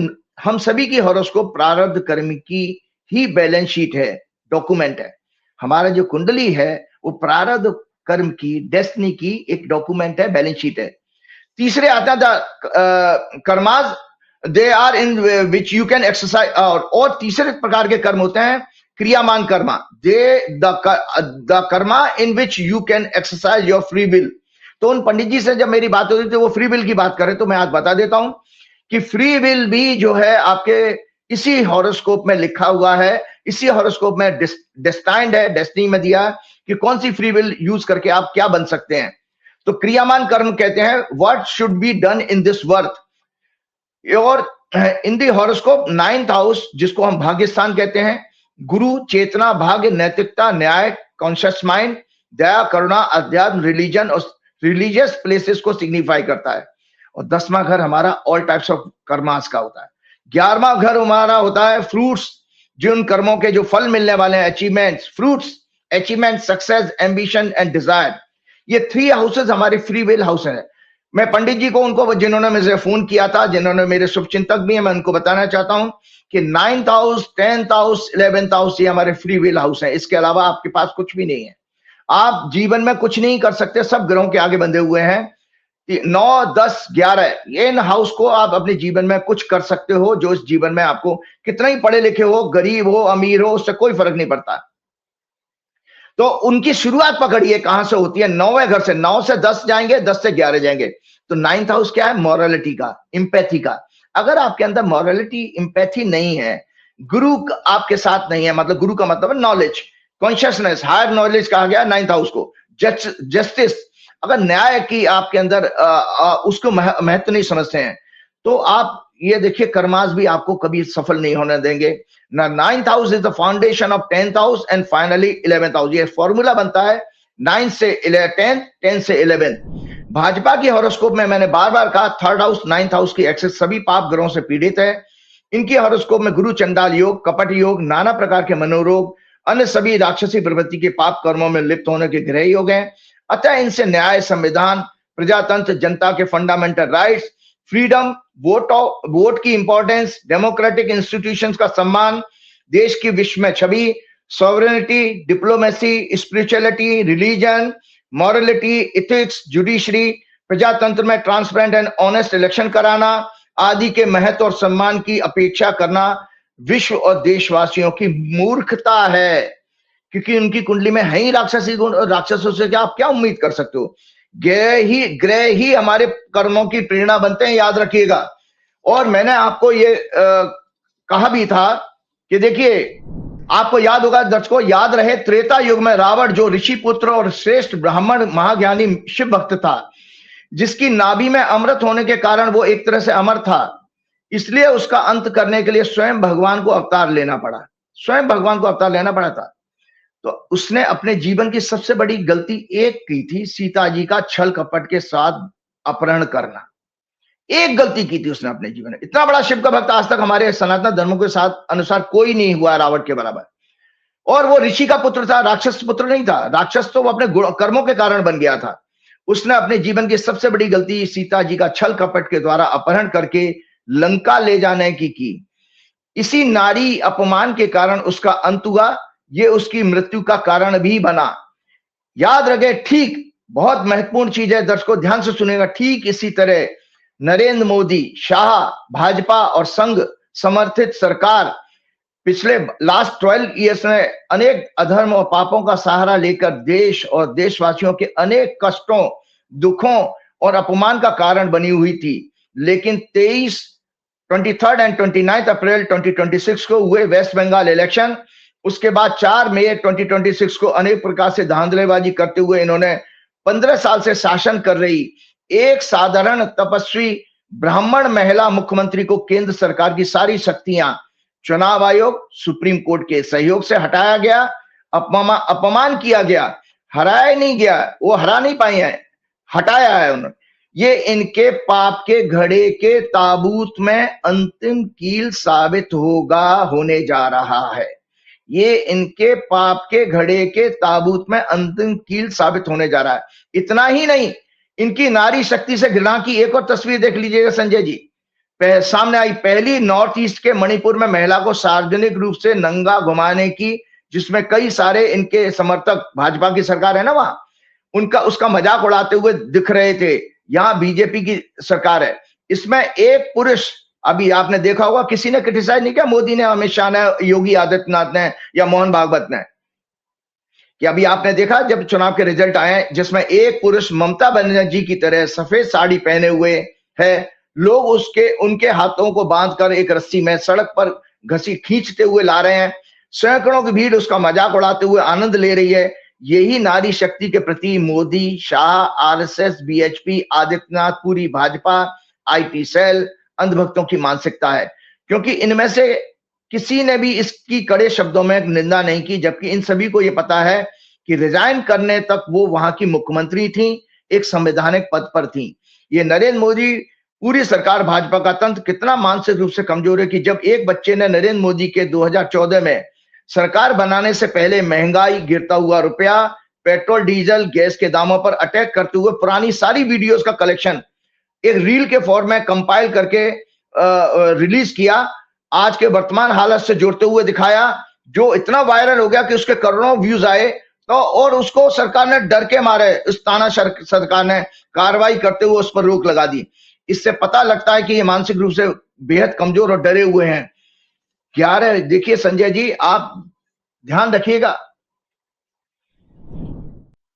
हम सभी की हॉरोस्कोप प्रारब्ध कर्म की ही बैलेंस शीट है, डॉक्यूमेंट है। हमारा जो कुंडली है वो प्रारब्ध कर्म की, डेस्टिनी की एक डॉक्यूमेंट है, बैलेंस शीट है। तीसरे आता है karmas, they are in which you can exercise, और तीसरे प्रकार के कर्म होते हैं क्रियामान karma, the karma in which you can exercise your free will. तो उन पंडित जी से जब मेरी बात होती थी, वो फ्री विल की बात करें, तो मैं आज बता देता हूं कि फ्री विल भी जो है आपके इसी हॉरोस्कोप में लिखा हुआ है, इसी हॉरोस्कोप में डेस्टाइन्ड है, डेस्टिनी में दिया कि कौन सी फ्री विल यूज करके आप क्या बन सकते हैं। तो क्रियामान कर्म कहते हैं what should be done in this worth. और इन दी हॉरोस्कोप 9th हाउस, जिसको हम भाग्यस्थान कहते हैं, गुरु, चेतना, भाग्य, नैतिकता, न्याय, कॉन्शियस माइंड, दया, करुणा, अध्यात्म, रिलीजन और रिलीजियस प्लेसेस को सिग्निफाई करता है। और 10वां घर हमारा ऑल टाइप्स ऑफ कर्मास का होता है। 11वां घर हमारा होता है फ्रूट्स, जिन कर्मों के जो फल मिलने वाले हैं, achievements, fruits. Achievement, success, ambition and desire. ये 3 हाउसेस हमारे फ्री विल हाउस है। मैं पंडित जी को, उनको जिन्होंने मुझे फोन किया था, जिन्होंने मेरे शुभचिंतक भी हैं, मैं उनको बताना चाहता हूं कि 9th house, 10th house, 11th house ये हमारे फ्री विल हाउस है। इसके अलावा आपके पास कुछ भी नहीं है। आप जीवन में कुछ नहीं कर सकते, सब ग्रहों के आगे बंधे हुए हैं। 9, 10, 11 इन हाउस को आप अपने जीवन में कुछ कर सकते हो, जो इस जीवन में आपको कितना ही पढ़े लिखे हो, गरीब हो, अमीर हो, उससे कोई फर्क नहीं पड़ता। तो उनकी शुरुआत पकड़िए कहां से होती है, 9वें घर से। 9 से 10 जाएंगे, 10 से 11 जाएंगे। तो 9th हाउस क्या है? मॉरलिटी का, इंपैथी का। अगर आपके अंदर मॉरलिटी, इंपैथी नहीं है, गुरु आपके साथ नहीं है, मतलब गुरु का मतलब है नॉलेज, कॉन्शियसनेस, हायर नॉलेज कहा गया 9th हाउस को। जस्टिस, अगर न्याय की आपके अंदर उसको महत्व नहीं समझते हैं, तो आप ये देखिए कर्मास भी आपको कभी सफल नहीं होने देंगे ना। 9th house is the foundation of 10th house and finally 11th house. ये फॉर्मूला बनता है 9 से 10, 10 से 11। भाजपा की हॉरोस्कोप में मैंने बार बार कहा, 3rd हाउस, 9th हाउस की एक्सेस सभी पाप ग्रहों से पीड़ित है। इनकी हॉरोस्कोप में गुरु चंडाल योग, कपट योग, नाना प्रकार के मनोरोग, अन्य सभी राक्षसी प्रवृत्ति के पाप कर्मों में लिप्त होने के ग्रह योग हैं। अतः इनसे न्याय, संविधान, प्रजातंत्र, जनता के फंडामेंटल राइट्स, फ्रीडम, वोट की इंपॉर्टेंस, डेमोक्रेटिक इंस्टीट्यूशंस का सम्मान, देश की विश्व में छवि, sovereignty, diplomacy, spirituality, religion, morality, ethics, judiciary, प्रजातंत्र में ट्रांसपेरेंट एंड ऑनेस्ट इलेक्शन कराना आदि के महत्व और सम्मान की अपेक्षा करना विश्व और देशवासियों की मूर्खता है, क्योंकि उनकी कुंडली में है ही राक्षसी गुण, और राक्षसों से क्या आप क्या उम्मीद कर सकते हो? ग्रह ही हमारे कर्मों की प्रेरणा बनते हैं, याद रखिएगा। और मैंने आपको ये कहा भी था कि देखिए, आपको याद होगा, दर्शकों याद रहे, त्रेता युग में रावण जो ऋषि पुत्र और श्रेष्ठ ब्राह्मण महाज्ञानी शिव भक्त था, जिसकी नाभि में अमृत होने के कारण वो एक तरह से अमर था, इसलिए उसका अंत करने के लिए स्वयं भगवान को अवतार लेना पड़ा। स्वयं भगवान को अवतार लेना पड़ा था। तो उसने अपने जीवन की सबसे बड़ी गलती एक की थी, सीता जी का छल कपट के साथ अपहरण करना। एक गलती की थी उसने अपने जीवन में। इतना बड़ा शिव का भक्त आज तक हमारे सनातन धर्म के साथ अनुसार कोई नहीं हुआ रावण के बराबर। और वो ऋषि का पुत्र था, राक्षस पुत्र नहीं था। राक्षस तो वो अपने कर्मों के कारण बन गया था। उसने अपने जीवन की सबसे बड़ी गलती सीता जी का छल कपट के द्वारा अपहरण करके लंका ले जाने की। इसी नारी अपमान के कारण उसका अंत हुआ। ये उसकी मृत्यु का कारण भी बना। याद रखे, ठीक, बहुत महत्वपूर्ण चीज है दर्शकों, ध्यान से सुनेगा। ठीक इसी तरह नरेंद्र मोदी, शाह, भाजपा और संघ समर्थित सरकार पिछले लास्ट 12 ईयर्स में अनेक अधर्म और पापों का सहारा लेकर देश और देशवासियों के अनेक कष्टों, दुखों और अपमान का कारण बनी हुई थी। लेकिन 23 एंड 29 अप्रैल 2026 को हुए वेस्ट बंगाल इलेक्शन, उसके बाद 4 मई 2026 को अनेक प्रकार से धांधलेबाजी करते हुए इन्होंने 15 साल से शासन कर रही एक साधारण तपस्वी ब्राह्मण महिला मुख्यमंत्री को केंद्र सरकार की सारी शक्तियां चुनाव आयोग, सुप्रीम कोर्ट के सहयोग से हटाया गया, अपमान किया गया। हराया नहीं गया, वो हरा नहीं पाए हैं, हटाया है उन्होंने। ये इनके पाप के घड़े के ताबूत में अंतिम कील साबित होने जा रहा है। ये इनके पाप के घड़े के ताबूत में अंतिम कील साबित होने जा रहा है। इतना ही नहीं, इनकी नारी शक्ति से घृणा की एक और तस्वीर देख लीजिएगा संजय जी। सामने आई पहली नॉर्थ ईस्ट के मणिपुर में महिला को सार्वजनिक रूप से नंगा घुमाने की, जिसमें कई सारे इनके समर्थक, भाजपा की सरकार है ना वहां, उसका मजाक उड़ाते हुए दिख रहे थे। यहां बीजेपी की सरकार है। इसमें एक पुरुष, अभी आपने देखा होगा, किसी ने क्रिटिसाइज नहीं किया, मोदी ने, अमित शाह ने, योगी आदित्यनाथ ने या मोहन भागवत ने, कि अभी आपने देखा जब चुनाव के रिजल्ट आए, जिसमें एक पुरुष ममता बनर्जी की तरह सफेद साड़ी पहने हुए है, लोग उनके हाथों को बांधकर एक रस्सी में सड़क पर घसी खींचते हुए ला रहे हैं। सैकड़ों की भीड़ उसका मजाक उड़ाते हुए आनंद ले रही है। यही नारी शक्ति के प्रति मोदी, शाह, आरएसएस, बीएचपी, आदित्यनाथ, पूरी भाजपा, आईटी सेल, अंधभक्तों की मानसिकता है। क्योंकि इनमें से किसी ने भी इसकी कड़े शब्दों में निंदा नहीं की, जबकि इन सभी को यह पता है कि रिजाइन करने तक वो वहां की मुख्यमंत्री थी, एक संवैधानिक पद पर थी। ये नरेंद्र मोदी, पूरी सरकार, भाजपा का तंत्र कितना मानसिक रूप से कमजोर है कि जब एक बच्चे ने नरेंद्र मोदी के 2014 में सरकार बनाने से पहले महंगाई, गिरता हुआ रुपया, पेट्रोल डीजल गैस के दामों पर अटैक करते हुए पुरानी सारी वीडियोस का कलेक्शन एक रील के फॉर्म में कंपाइल करके रिलीज किया, आज के वर्तमान हालत से जोड़ते हुए दिखाया, जो इतना वायरल हो गया कि उसके करोड़ों व्यूज आए। तो और उसको सरकार ने डर के मारे, इस ताना सरकार ने कार्रवाई करते हुए उस पर रोक लगा दी। इससे पता लगता है कि ये मानसिक रूप से बेहद कमजोर और डरे हुए हैं। 11 देखिए संजय जी, आप ध्यान रखिएगा,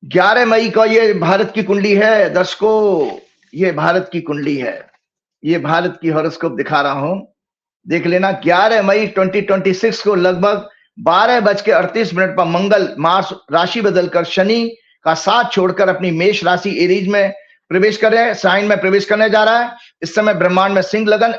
11 मई का ये भारत की कुंडली है दर्शकों, ये भारत की कुंडली है, ये भारत की हॉरोस्कोप दिखा रहा हूं, देख लेना। 11 मई 2026 को लगभग 12:38 पर मंगल मार्स राशि बदलकर शनि का साथ छोड़कर अपनी मेष राशि एरीज में प्रवेश कर रहे हैं, साइन में प्रवेश करने जा रहा है। इस समय ब्रह्मांड में सिंह लगन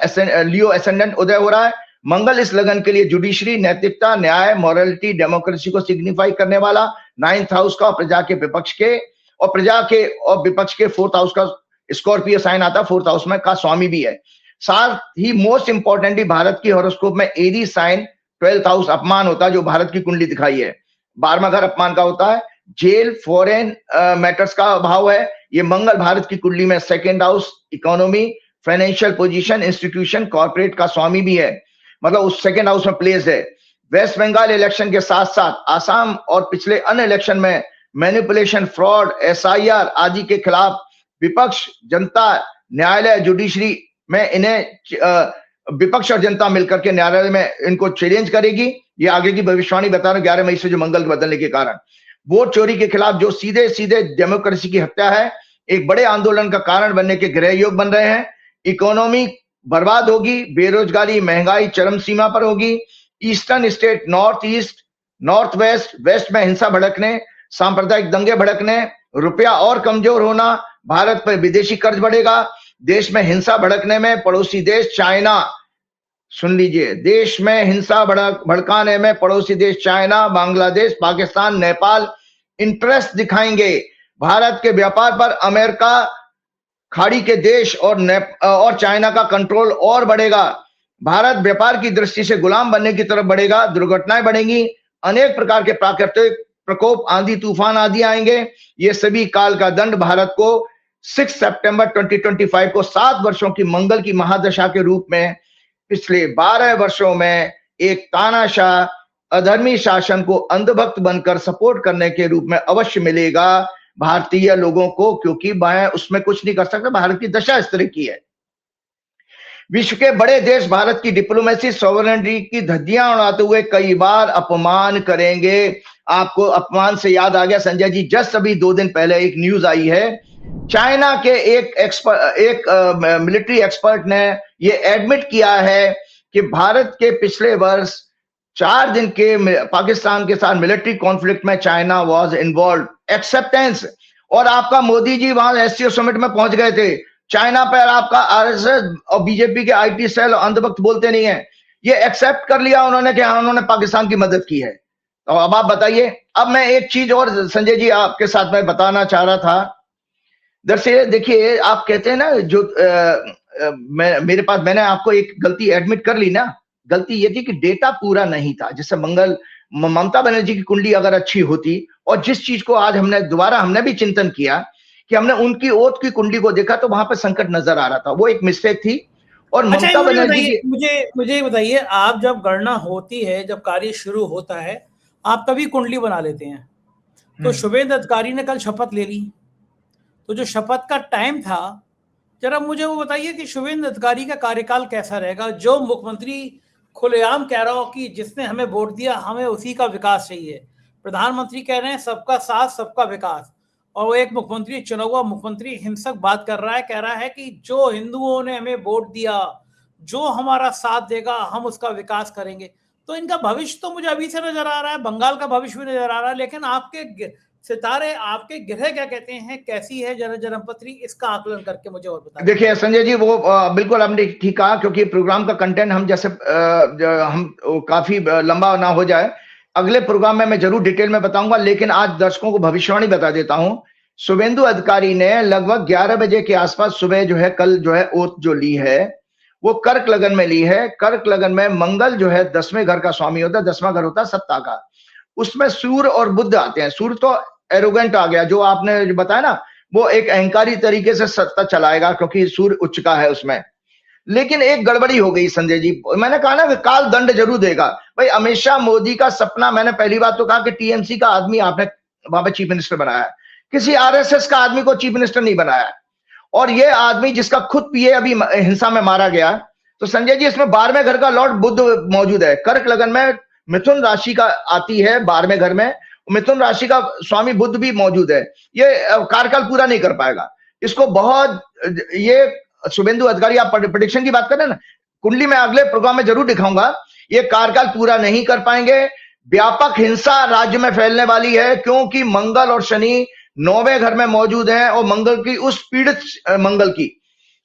लियो एसेंडेंट उदय हो रहा है। मंगल इस लगन के लिए जुडिशरी, नैतिकता, न्याय, मॉरलिटी, डेमोक्रेसी को सिग्निफाई करने वाला 9th हाउस का, प्रजा के विपक्ष के और विपक्ष के 4th हाउस का स्कॉर्पियो साइन आता है, 4th हाउस में का स्वामी भी है। साथ ही मोस्ट इंपॉर्टेंटली भारत की हॉरोस्कोप में एरी साइन 12th हाउस अपमान होता है, जो भारत की कुंडली दिखाई है। 12वां घर अपमान का होता है। जेल, फॉरेन मैटर्स का भाव है। ये मंगल भारत की कुंडली में 2nd house, economy, financial position, institution, corporate का स्वामी भी है, मतलब उस 2nd हाउस में प्लेस है। वेस्ट बंगाल इलेक्शन के साथ साथ आसाम और पिछले अन्य इलेक्शन में मैनिपुलेशन, फ्रॉड, SIR आदि के खिलाफ विपक्ष, जनता, न्यायालय, जुडिशरी में इन्हें विपक्ष और जनता मिलकर के न्यायालय में इनको चैलेंज करेगी। ये आगे की भविष्यवाणी बता रहा 11 मई से जो मंगल के बदलने के कारण वोट चोरी के खिलाफ जो सीधे सीधे डेमोक्रेसी की हत्या है, एक बड़े आंदोलन का कारण बनने के ग्रह योग बन रहे हैं। इकोनॉमी बर्बाद होगी, बेरोजगारी, महंगाई चरम सीमा पर होगी। Eastern state, north east, north west, west में हिंसा भड़कने, सांप्रदायिक दंगे भड़कने, रुपया और कमजोर होना, भारत पर विदेशी कर्ज बढ़ेगा। देश में हिंसा भड़कने में पड़ोसी देश चाइना, सुन लीजिए, देश में हिंसा भड़काने में पड़ोसी देश चाइना, बांग्लादेश, पाकिस्तान, नेपाल इंटरेस्ट दिखाएंगे। भारत के व्यापार पर अमेरिका, खाड़ी के देश और चाइना का कंट्रोल और बढ़ेगा। भारत व्यापार की दृष्टि से गुलाम बनने की तरफ बढ़ेगा। दुर्घटनाएं बढ़ेंगी, अनेक प्रकार के प्राकृतिक प्रकोप, आंधी तूफान आदि आएंगे। ये सभी काल का दंड भारत को 6 सितंबर 2025 को 7 वर्षों की मंगल की महादशा के रूप में पिछले 12 वर्षों में एक तानाशाह अधर्मी शासन को अंधभक्त बनकर सपोर्ट करने के रूप में अवश्य मिलेगा भारतीय लोगों को, क्योंकि मैं उसमें कुछ नहीं कर सकता, भारत की दशा इस तरह की है। विश्व के बड़े देश भारत की डिप्लोमेसी, सॉवरेनिटी की धज्जियां उड़ाते हुए कई बार अपमान करेंगे। आपको अपमान से याद आ गया संजय जी, जस्ट अभी 2 दिन पहले एक न्यूज आई है, चाइना के एक मिलिट्री एक्सपर्ट ने ये एडमिट किया है कि भारत के पिछले वर्ष 4 दिन के पाकिस्तान के साथ मिलिट्री कॉन्फ्लिक्ट में चाइना वाज इन्वॉल्व। एक्सेप्टेंस, और आपका मोदी जी वहां एससीओ समिट में पहुंच गए थे। चाइना पर आपका आरएसएस और बीजेपी के आईटी सेल अंधभक्त बोलते नहीं है, ये एक्सेप्ट कर लिया उन्होंने कि हाँ उन्होंने पाकिस्तान की मदद की है। तो अब आप बताइए। अब मैं एक चीज और संजय जी आपके साथ में बताना चाह रहा था। दरअसल देखिए, आप कहते हैं ना जो मेरे पास, मैंने आपको एक गलती एडमिट कर ली ना, गलती ये थी कि डेटा पूरा नहीं था। जैसे ममता बनर्जी की कुंडली अगर अच्छी होती, और जिस चीज को आज हमने भी चिंतन किया कि हमने उनकी ओथ की कुंडली को देखा तो वहां पर संकट नजर आ रहा था, वो एक मिस्टेक थी। और ममता बनर्जी की मुझे बताइए, आप जब गणना होती है, जब कार्य शुरू होता है, आप तभी कुंडली बना लेते हैं। तो शुभेंद्र अधिकारी ने कल शपथ ले ली, तो जो शपथ का टाइम था, जरा मुझे वो बताइए कि शुभेंद्र अधिकारी का कार्यकाल कैसा रहेगा। जो मुख्यमंत्री खुलेआम कह रहा हो कि जिसने हमें वोट दिया हमें उसी का विकास चाहिए, प्रधानमंत्री कह रहे हैं सबका साथ सबका विकास, और वो एक मुख्यमंत्री, चुना हुआ मुख्यमंत्री हिंसक बात कर रहा है, कह रहा है कि जो हिंदुओं ने हमें वोट दिया, जो हमारा साथ देगा, हम उसका विकास करेंगे। तो इनका भविष्य तो मुझे अभी से नजर आ रहा है, बंगाल का भविष्य भी नजर आ रहा है, लेकिन आपके सितारे, आपके ग्रह क्या कहते हैं, कैसी है जन्मपत्री, इसका आकलन करके मुझे और बताइए। देखिए संजय जी, वो बिल्कुल आपने ठीक कहा, क्योंकि प्रोग्राम का कंटेंट हम जैसे हम काफी लंबा ना हो जाए, अगले प्रोग्राम में मैं जरूर डिटेल में बताऊंगा, लेकिन आज दर्शकों को भविष्यवाणी बता देता हूं। शुभेंदु अधिकारी ने लगभग 11 बजे के आसपास सुबह जो है, कल जो है ओथ जो ली है, वो कर्क लगन में ली है। कर्क लगन में मंगल जो है 10वें घर का स्वामी होता है, 10वां घर होता है सत्ता का। उसमें सूर्य और बुध आते हैं। सूर्य तो एरोगेंट आ गया, जो आपने जो बताया ना, वो एक अहंकारी तरीके से सत्ता चलाएगा क्योंकि सूर्य उच्च का है उसमें। लेकिन एक गड़बड़ी हो गई संजय जी, मैंने कहा ना कि काल दंड जरूर देगा भाई। अमित शाह मोदी का सपना, मैंने पहली बात तो कहा कि टीएमसी का आदमी आपने वहां पे चीफ मिनिस्टर बनाया, किसी आरएसएस का आदमी को चीफ मिनिस्टर नहीं बनाया। और ये आदमी जिसका खुद पीए अभी हिंसा में मारा गया, तो संजय जी इसमें 12वें घर का लॉर्ड बुध मौजूद है। कर्क लगन में मिथुन राशि का आती है 12वें घर में, मिथुन राशि का स्वामी बुध भी मौजूद है। ये कार्यकाल पूरा नहीं कर पाएगा इसको। बहुत ये शुभेंदु अधिकारी, आप प्रेडिक्शन की बात करें ना, कुंडली में अगले प्रोग्राम में जरूर दिखाऊंगा, ये कार्यकाल पूरा नहीं कर पाएंगे। व्यापक हिंसा राज्य में फैलने वाली है क्योंकि मंगल और शनि 9वें घर में मौजूद हैं और मंगल की उस पीड़ित मंगल की,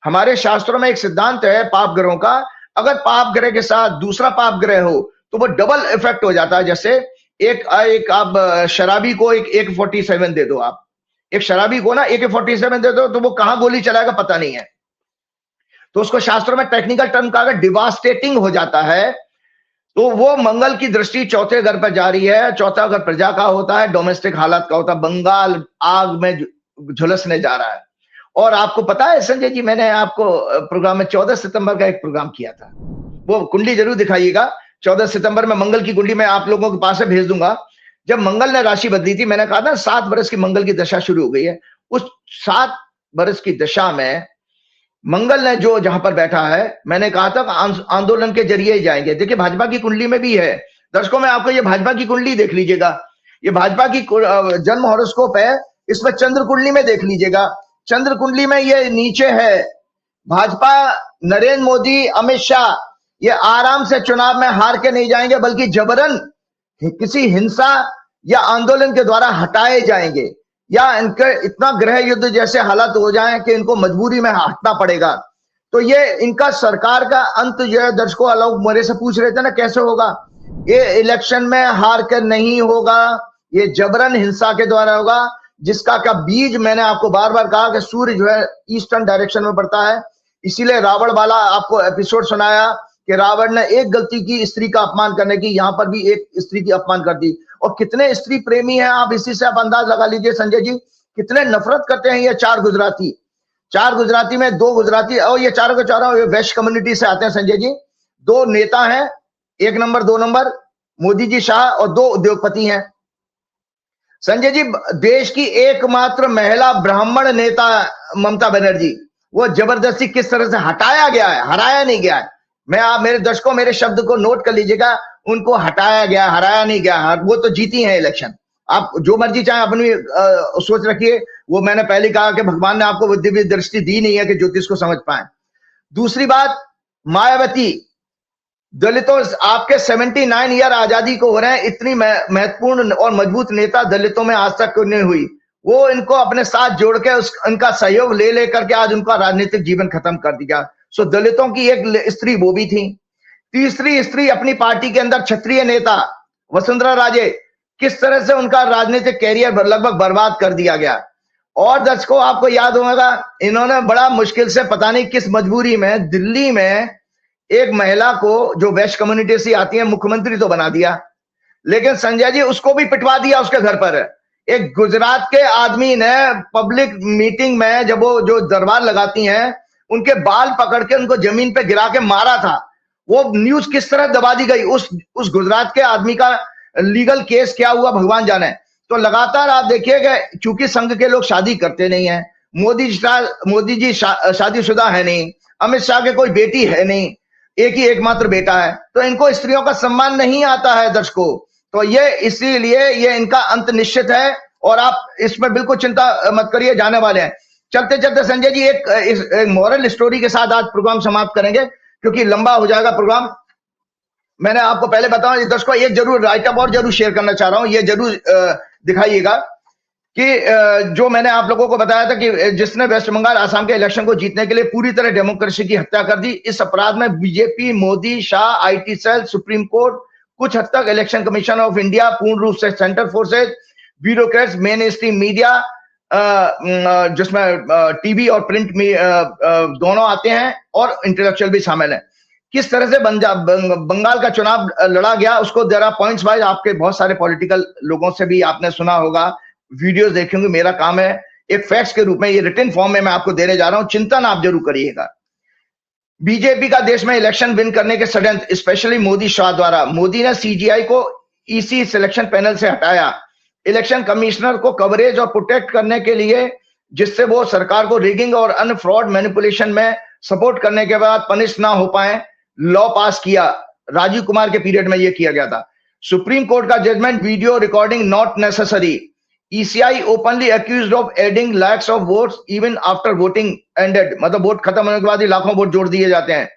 हमारे शास्त्रों में एक सिद्धांत है पाप ग्रहों का, अगर पाप ग्रह के साथ दूसरा पाप ग्रह हो तो वो डबल इफेक्ट हो जाता है। जैसे एक आप शराबी को एक AK-47 दे दो, आप एक शराबी को ना AK-47 दे दो तो वो कहां गोली चलाएगा पता नहीं है, तो उसको शास्त्रों में टेक्निकल टर्म का अगर डिवास्टेटिंग हो जाता है तो वो मंगल की दृष्टि चौथे घर पर जा रही है। चौथा घर प्रजा का होता है, डोमेस्टिक हालात का होता है, बंगाल आग में झुलसने जा रहा है। और आपको पता है संजय जी, मैंने आपको प्रोग्राम में 14 सितंबर का एक प्रोग्राम किया था, वो कुंडली जरूर दिखाइएगा। 14 सितंबर में मंगल की कुंडली मैं आप लोगों के पास से भेज दूंगा। जब मंगल ने राशि बदली थी, मैंने कहा था 7 वर्ष की मंगल की दशा शुरू हो गई है। उस 7 वर्ष की दशा में मंगल ने जो जहां पर बैठा है, मैंने कहा था आंदोलन के जरिए ही जाएंगे। देखिए भाजपा की कुंडली में भी है, दर्शकों में आपको ये भाजपा की कुंडली देख लीजिएगा, ये भाजपा की जन्म हॉरोस्कोप है, इसमें चंद्र कुंडली में देख लीजिएगा। चंद्र कुंडली में ये नीचे है, भाजपा नरेंद्र मोदी अमित शाह ये आराम से चुनाव में हार के नहीं जाएंगे, बल्कि जबरन किसी हिंसा या आंदोलन के द्वारा हटाए जाएंगे, या इनके इतना ग्रह युद्ध जैसे हालात हो जाएं कि इनको मजबूरी में हटना पड़ेगा। तो ये इनका सरकार का अंत जो है, दर्शकों आलोक मेरे से पूछ रहे थे ना कैसे होगा, ये इलेक्शन में हार कर नहीं होगा, ये जबरन हिंसा के द्वारा होगा, जिसका का बीज मैंने आपको बार बार कहा कि सूर्य जो है ईस्टर्न डायरेक्शन में बढ़ता है। इसीलिए रावण वाला आपको एपिसोड सुनाया कि रावण ने एक गलती की स्त्री का अपमान करने की, यहां पर भी एक स्त्री की अपमान कर दी। और कितने स्त्री प्रेमी हैं आप इसी से आप अंदाज लगा लीजिए संजय जी, कितने नफरत करते हैं ये 4 गुजराती में 2 गुजराती, और ये चारों के चारों वैश्य कम्युनिटी से आते हैं संजय जी। 2 नेता हैं, 1 नंबर 2 नंबर मोदी जी शाह, और 2 उद्योगपति हैं संजय जी। देश की एकमात्र महिला ब्राह्मण नेता ममता बनर्जी, वो जबरदस्ती किस तरह से हटाया गया है, हराया नहीं गया है। मैं आप मेरे दर्शकों मेरे शब्द को नोट कर लीजिएगा, उनको हटाया गया, हराया नहीं गया। वो तो जीती हैं इलेक्शन, आप जो मर्जी चाहे अपनी सोच रखिए। वो मैंने पहले कहा कि भगवान ने आपको दिव्य दृष्टि दी नहीं है कि ज्योतिष को समझ पाए। दूसरी बात, मायावती दलितों, आपके 79 ईयर आजादी को हो रहे हैं, इतनी महत्वपूर्ण और मजबूत नेता दलितों में आज तक नहीं हुई। वो इनको अपने साथ जोड़ के उनका सहयोग ले लेकर के आज उनका राजनीतिक जीवन खत्म कर दिया। सो दलितों की एक स्त्री वो भी थी। तीसरी स्त्री अपनी पार्टी के अंदर क्षत्रिय नेता वसुंधरा राजे, किस तरह से उनका राजनीतिक कैरियर लगभग बर्बाद कर दिया गया। और दर्शकों आपको याद होगा, इन्होंने बड़ा मुश्किल से पता नहीं किस मजबूरी में दिल्ली में एक महिला को जो वैश्य कम्युनिटी से आती है मुख्यमंत्री तो बना दिया, लेकिन संजय जी उसको भी पिटवा दिया उसके घर पर। एक गुजरात के आदमी ने पब्लिक मीटिंग में जब वो जो दरबार लगाती हैं उनके बाल पकड़ के उनको जमीन पे गिरा के मारा था। वो न्यूज किस तरह दबा दी गई, उस गुजरात के आदमी का लीगल केस क्या हुआ भगवान जाने। तो लगातार आप देखिएगा, चूंकि संघ के लोग शादी करते नहीं है, मोदी जी शादीशुदा है नहीं, अमित शाह के कोई बेटी है नहीं, एक ही एकमात्र बेटा है, तो इनको स्त्रियों का सम्मान नहीं आता है दर्शकों। तो ये इसीलिए ये इनका अंत निश्चित है, और आप इसमें बिल्कुल चिंता मत करिए, जाने वाले हैं। चलते चलते संजय जी एक मॉरल स्टोरी के साथ आज प्रोग्राम समाप्त करेंगे, क्योंकि लंबा हो जाएगा प्रोग्राम। मैंने आपको पहले बताया दर्शकों, ये जरूर राइटअप और जरूर शेयर करना चाह रहा हूं, ये जरूर दिखाइएगा कि जो मैंने आप लोगों को बताया था कि जिसने वेस्ट बंगाल आसाम के इलेक्शन को जीतने के लिए पूरी तरह डेमोक्रेसी की हत्या कर दी, इस अपराध में BJP, Modi, Shah, IT cell, supreme court, कुछ हद तक इलेक्शन कमीशन ऑफ इंडिया, पूर्ण रूप से central forces, bureaucrats, main stream media, जिसमें टीवी और प्रिंट में दोनों आते हैं और इंटेलेक्चुअल भी शामिल है। किस तरह से बंगाल का चुनाव लड़ा गया उसको जरा पॉइंट्स वाइज आपके बहुत सारे पॉलिटिकल लोगों से भी आपने सुना होगा, वीडियोस देखे होंगे। मेरा काम है एक फैक्ट्स के रूप में, ये रिटन फॉर्म में मैं आपको देने जा रहा हूं, चिंतन आप जरूर करिएगा। बीजेपी का देश में इलेक्शन विन करने के षड्यंत्र, स्पेशली मोदी शाह द्वारा। मोदी ने सीजीआई को ईसी सिलेक्शन पैनल से हटाया, इलेक्शन कमिश्नर को कवरेज और प्रोटेक्ट करने के लिए, जिससे वो सरकार को रिगिंग और अन्य फ्रॉड मैनिपुलेशन में सपोर्ट करने के बाद पनिश ना हो पाए, लॉ पास किया। राजीव कुमार के पीरियड में यह किया गया था। सुप्रीम कोर्ट का judgement, video recording not necessary. ECI openly accused of adding lakhs of votes even after voting ended, मतलब वोट खत्म होने के बाद ही लाखों वोट जोड़ दिए जाते हैं।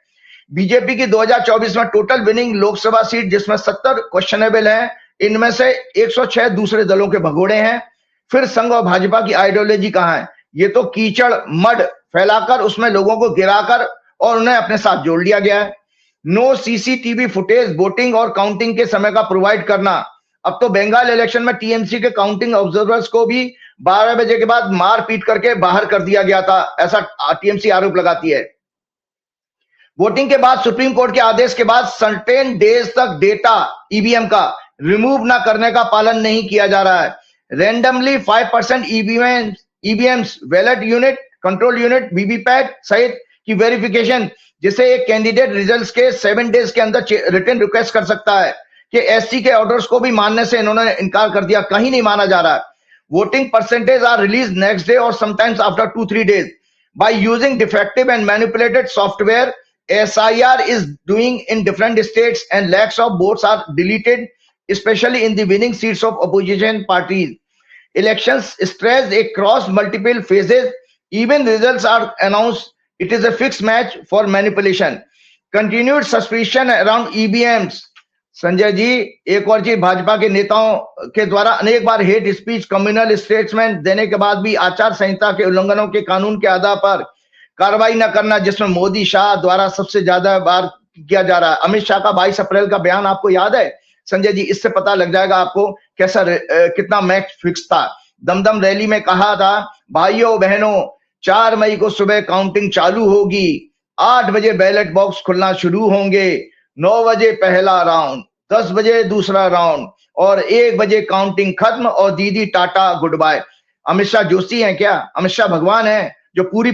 बीजेपी की 2024 में टोटल विनिंग लोकसभा सीट, जिसमें 70 क्वेश्चनेबल हैं, इनमें से 106 दूसरे दलों के भगोड़े हैं। फिर संघ और भाजपा की आइडियोलॉजी कहां है? ये तो कीचड़ मड फैलाकर उसमें लोगों को गिराकर और उन्हें अपने साथ जोड़ लिया गया है। नो सीसीटीवी फुटेज वोटिंग और काउंटिंग के समय का प्रोवाइड करना। अब तो बंगाल इलेक्शन में टीएमसी के काउंटिंग ऑब्जर्वर्स को भी 12 बजे के बाद मार पीट करके बाहर कर दिया गया था, ऐसा टीएमसी आरोप लगाती है। वोटिंग के बाद सुप्रीम कोर्ट के आदेश के बाद सर्टेन डेज तक डेटा ईवीएम का रिमूव ना करने का पालन नहीं किया जा रहा है। Randomly 5% EVMs, ballot unit, control unit, VVPAT सहित की वेरिफिकेशन, जिसे एक कैंडिडेट रिजल्ट्स के 7 डेज के अंदर रिटर्न रिक्वेस्ट कर सकता है, कि एससी के ऑर्डर्स को भी मानने से इन्होंने इनकार कर दिया, कहीं नहीं माना जा रहा है। Voting percentage are release next day और sometimes after 2-3 days by using defective and manipulated software. SIR is doing in different states and lakhs of votes are deleted, especially in the winning seats of opposition parties. Elections stretched across multiple phases. Even results are announced. It is a fixed match for manipulation. Continued suspicion around EVMs. Sanjay ji, एक और चीज, भाजपा के नेताओं के द्वारा अनेक बार हेट स्पीच, कम्युनल स्टेटमेंट देने के बाद भी आचार संहिता के उल्लंघनों के कानून के आधार पर कार्रवाई न करना, जिसमें मोदी शाह द्वारा सबसे ज्यादा बार किया जा रहा है। अमित शाह का 22 अप्रैल का बयान आपको याद है संजय जी? इससे पता लग जाएगा आपको कैसा कितना मैच फिक्स था। दमदम रैली में कहा था, भाइयों बहनों 4 मई को सुबह काउंटिंग चालू होगी, 8 बजे बैलेट बॉक्स खुलना शुरू होंगे, 9 बजे पहला राउंड, 10 बजे दूसरा राउंड और 1 बजे काउंटिंग खत्म और दीदी tata goodbye. Amit Shah Joshi हैं क्या? अमित शाह भगवान है जो पूरी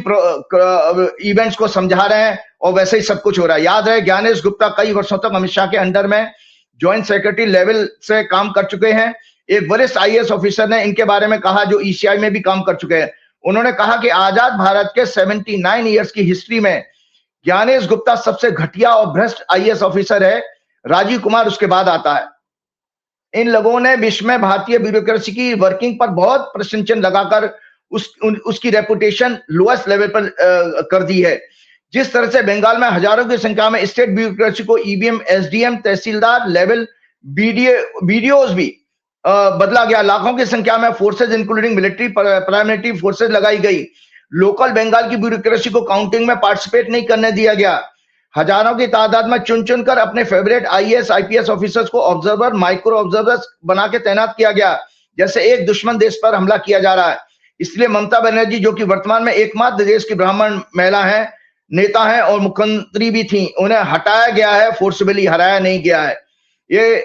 इवेंट्स को समझा रहे हैं और वैसे ही सब कुछ हो रहा है। याद रहे, ज्ञानेश गुप्ता कई वर्षों तक अमित शाह के अंडर में ज्वाइंट सेक्रेटरी लेवल से काम कर चुके हैं। एक वरिष्ठ आईएएस ऑफिसर ने इनके बारे में कहा, जो ईसीआई में भी काम कर चुके हैं। उन्होंने कहा कि आजाद भारत के 79 ईयर्स की हिस्ट्री में ज्ञानेश गुप्ता सबसे घटिया और भ्रष्ट आईएएस ऑफिसर है, राजीव कुमार उसके बाद आता है। इन लोगों ने विश्व में भारतीय ब्यूरोक्रेसी की वर्किंग पर बहुत प्रश्न चिन्ह लगाकर उसकी रेपुटेशन लोएस्ट लेवल पर कर दी है। जिस तरह से बंगाल में हजारों की संख्या में स्टेट ब्यूरोक्रेसी को ईवीएम, एसडीएम, तहसीलदार लेवल वीडियोस भी बदला गया, लाखों की संख्या में forces including military, paramilitary forces लगाई गई। लोकल बंगाल की ब्यूरोक्रेसी को काउंटिंग में पार्टिसिपेट नहीं करने दिया गया। हजारों की तादाद में चुन चुनकर अपने फेवरेट आईएएस, आईपीएस ऑफिसर्स को ऑब्जर्वर, माइक्रो ऑब्जर्वर्स बना के तैनात किया गया, जैसे एक दुश्मन देश पर हमला किया जा रहा है। इसलिए ममता बनर्जी, जो कि वर्तमान में एकमात्र देश की ब्राह्मण महिला है, नेता है और मुख्यमंत्री भी थी, उन्हें हटाया गया है, फोर्सबली हराया नहीं गया है। ये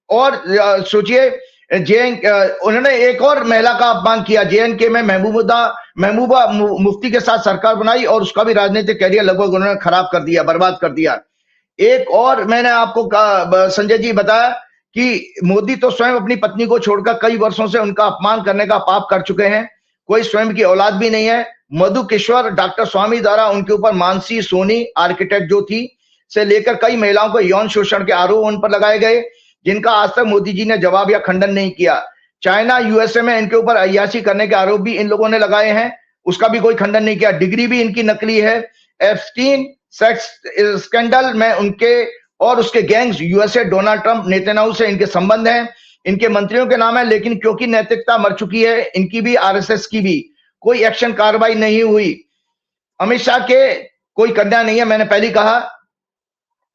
और सोचिए, उन्होंने एक और महिला का अपमान किया। जेएनके में महबूबा मुफ्ती के साथ सरकार बनाई और उसका भी राजनीतिक कैरियर लगभग उन्होंने खराब कर दिया, बर्बाद कर दिया। एक और मैंने आपको संजय जी बताया कि मोदी तो स्वयं अपनी पत्नी को छोड़कर कई वर्षों से उनका अपमान करने का पाप कर चुके हैं। कोई स्वयं की औलाद भी नहीं है। मधु किशोर, डॉक्टर स्वामी द्वारा उनके ऊपर मानसी सोनी आर्किटेक्ट जो थी से लेकर कई महिलाओं को यौन शोषण के आरोप उन पर लगाए गए, जिनका आज तक मोदी जी ने जवाब या खंडन नहीं किया। चाइना, यूएसए में इनके ऊपर अय्याशी करने के आरोप भी इन लोगों ने लगाए हैं, उसका भी कोई खंडन नहीं किया। डिग्री भी इनकी नकली है। एप्स्टीन सेक्स स्कैंडल में उनके और उसके gangs, USA, Donald Trump, Netanyahu से इनके संबंध हैं। इनके मंत्रियों के नाम है, लेकिन क्योंकि नैतिकता मर चुकी है, इनकी भी, आरएसएस की भी, कोई एक्शन कार्रवाई नहीं हुई। अमित शाह के कोई कन्या नहीं है, मैंने पहले कहा,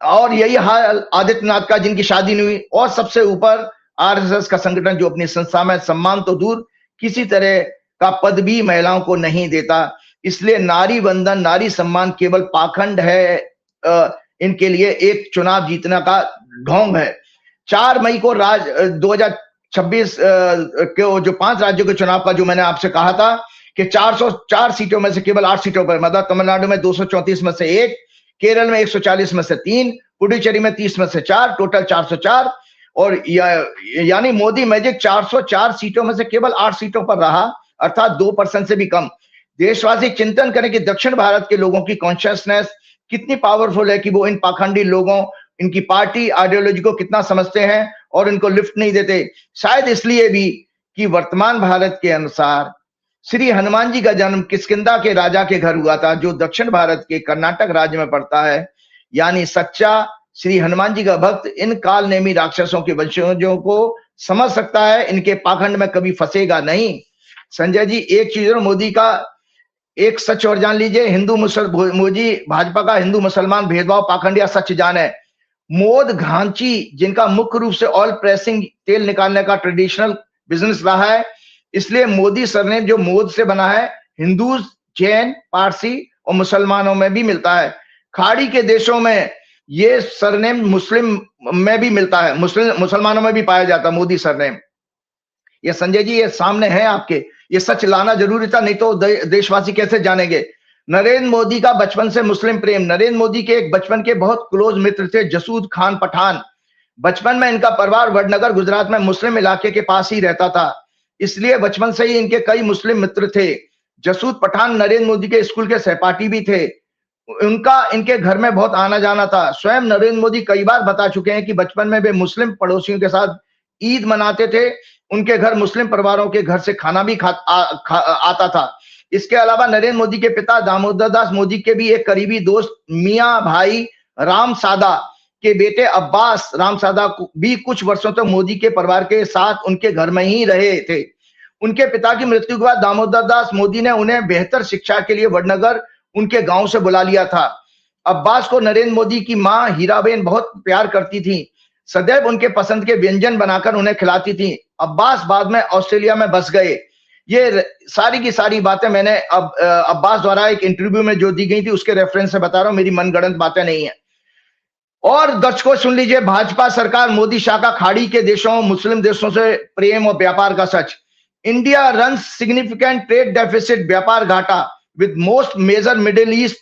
और यही हाल आदित्यनाथ का, जिनकी शादी नहीं हुई। और सबसे ऊपर आरएसएस का संगठन, जो अपनी संस्था में सम्मान तो दूर, किसी तरह का पद भी महिलाओं को नहीं देता। इसलिए नारी वंदन, नारी सम्मान केवल पाखंड है, इनके लिए एक चुनाव जीतने का ढोंग है। 4 मई को 2026 के जो 5 राज्यों के चुनाव का जो मैंने आपसे कहा था कि 404 सीटों में से केवल 8 सीटों पर, मतलब तमिलनाडु में 234 में से 1, केरल में 140 में से 3, पुडुचेरी में 30 में से 4, टोटल 404। और यानी मोदी मैजिक 404 सीटों में से केवल 8 सीटों पर रहा, अर्थात 2% से भी कम। देशवासी चिंतन करें कि दक्षिण भारत के लोगों की कॉन्शियसनेस कितनी पावरफुल है कि वो इन पाखंडी लोगों, इनकी पार्टी आइडियोलॉजी को कितना समझते हैं और इनको लिफ्ट नहीं देते। शायद इसलिए भी कि वर्तमान भारत के अनुसार श्री हनुमान जी का जन्म किष्किंधा के राजा के घर हुआ था, जो दक्षिण भारत के कर्नाटक राज्य में पड़ता है। यानी सच्चा श्री हनुमान जी का भक्त इन काल नेमी राक्षसों के वंशजों को समझ सकता है, इनके पाखंड में कभी फंसेगा नहीं। संजय जी, एक चीज और मोदी का एक सच और जान लीजिए, मोदी भाजपा का हिंदू मुसलमान भेदभाव पाखंड या सच जान है। मोद घांची, जिनका मुख्य रूप से ऑयल प्रेसिंग, तेल निकालने का ट्रेडिशनल बिजनेस रहा है, इसलिए मोदी सरनेम जो मोद से बना है, हिंदू, जैन, पारसी और मुसलमानों में भी मिलता है। खाड़ी के देशों में ये सरनेम मुस्लिम में भी मिलता है, मुसलमानों में भी पाया जाता है मोदी सरनेम। ये संजय जी, ये सामने है आपके, ये सच लाना जरूरी था, नहीं तो देशवासी कैसे जानेंगे। नरेंद्र मोदी का बचपन से मुस्लिम प्रेम। नरेंद्र मोदी के एक बचपन के बहुत क्लोज मित्र थे जसूद खान पठान। बचपन में इनका परिवार वडनगर गुजरात में मुस्लिम इलाके के पास ही रहता था, इसलिए बचपन से ही इनके कई मुस्लिम मित्र थे। जसूद पठान नरेंद्र मोदी के स्कूल के सहपाठी भी थे। उनका इनके घर में बहुत आना जाना था। स्वयं नरेंद्र मोदी कई बार बता चुके हैं कि बचपन में वे मुस्लिम पड़ोसियों के साथ ईद मनाते थे। उनके घर मुस्लिम परिवारों के घर से खाना भी आता था। इसके अलावा नरेंद्र मोदी के पिता दामोदर दास मोदी के भी एक करीबी दोस्त मियां भाई राम सादा के बेटे अब्बास राम सादा भी कुछ वर्षों तक मोदी के परिवार के साथ उनके घर में ही रहे थे। उनके पिता की मृत्यु के बाद दामोदर दास मोदी ने उन्हें बेहतर शिक्षा के लिए वडनगर उनके गांव से बुला लिया था। अब्बास को नरेंद्र मोदी की मां हीराबेन बहुत प्यार करती थी, सदैव उनके पसंद के व्यंजन बनाकर उन्हें खिलाती थी। अब्बास बाद में ऑस्ट्रेलिया में बस गए। ये सारी की सारी बातें मैंने अब्बास द्वारा एक इंटरव्यू में जो दी गई थी उसके रेफरेंस से बता रहा हूं, मेरी मनगढ़ंत बातें नहीं है। और दर्शकों सुन लीजिए, भाजपा सरकार मोदी शाह का खाड़ी के देशों, मुस्लिम देशों से प्रेम और व्यापार का सच। India run significant trade deficit, व्यापार घाटा with most major Middle East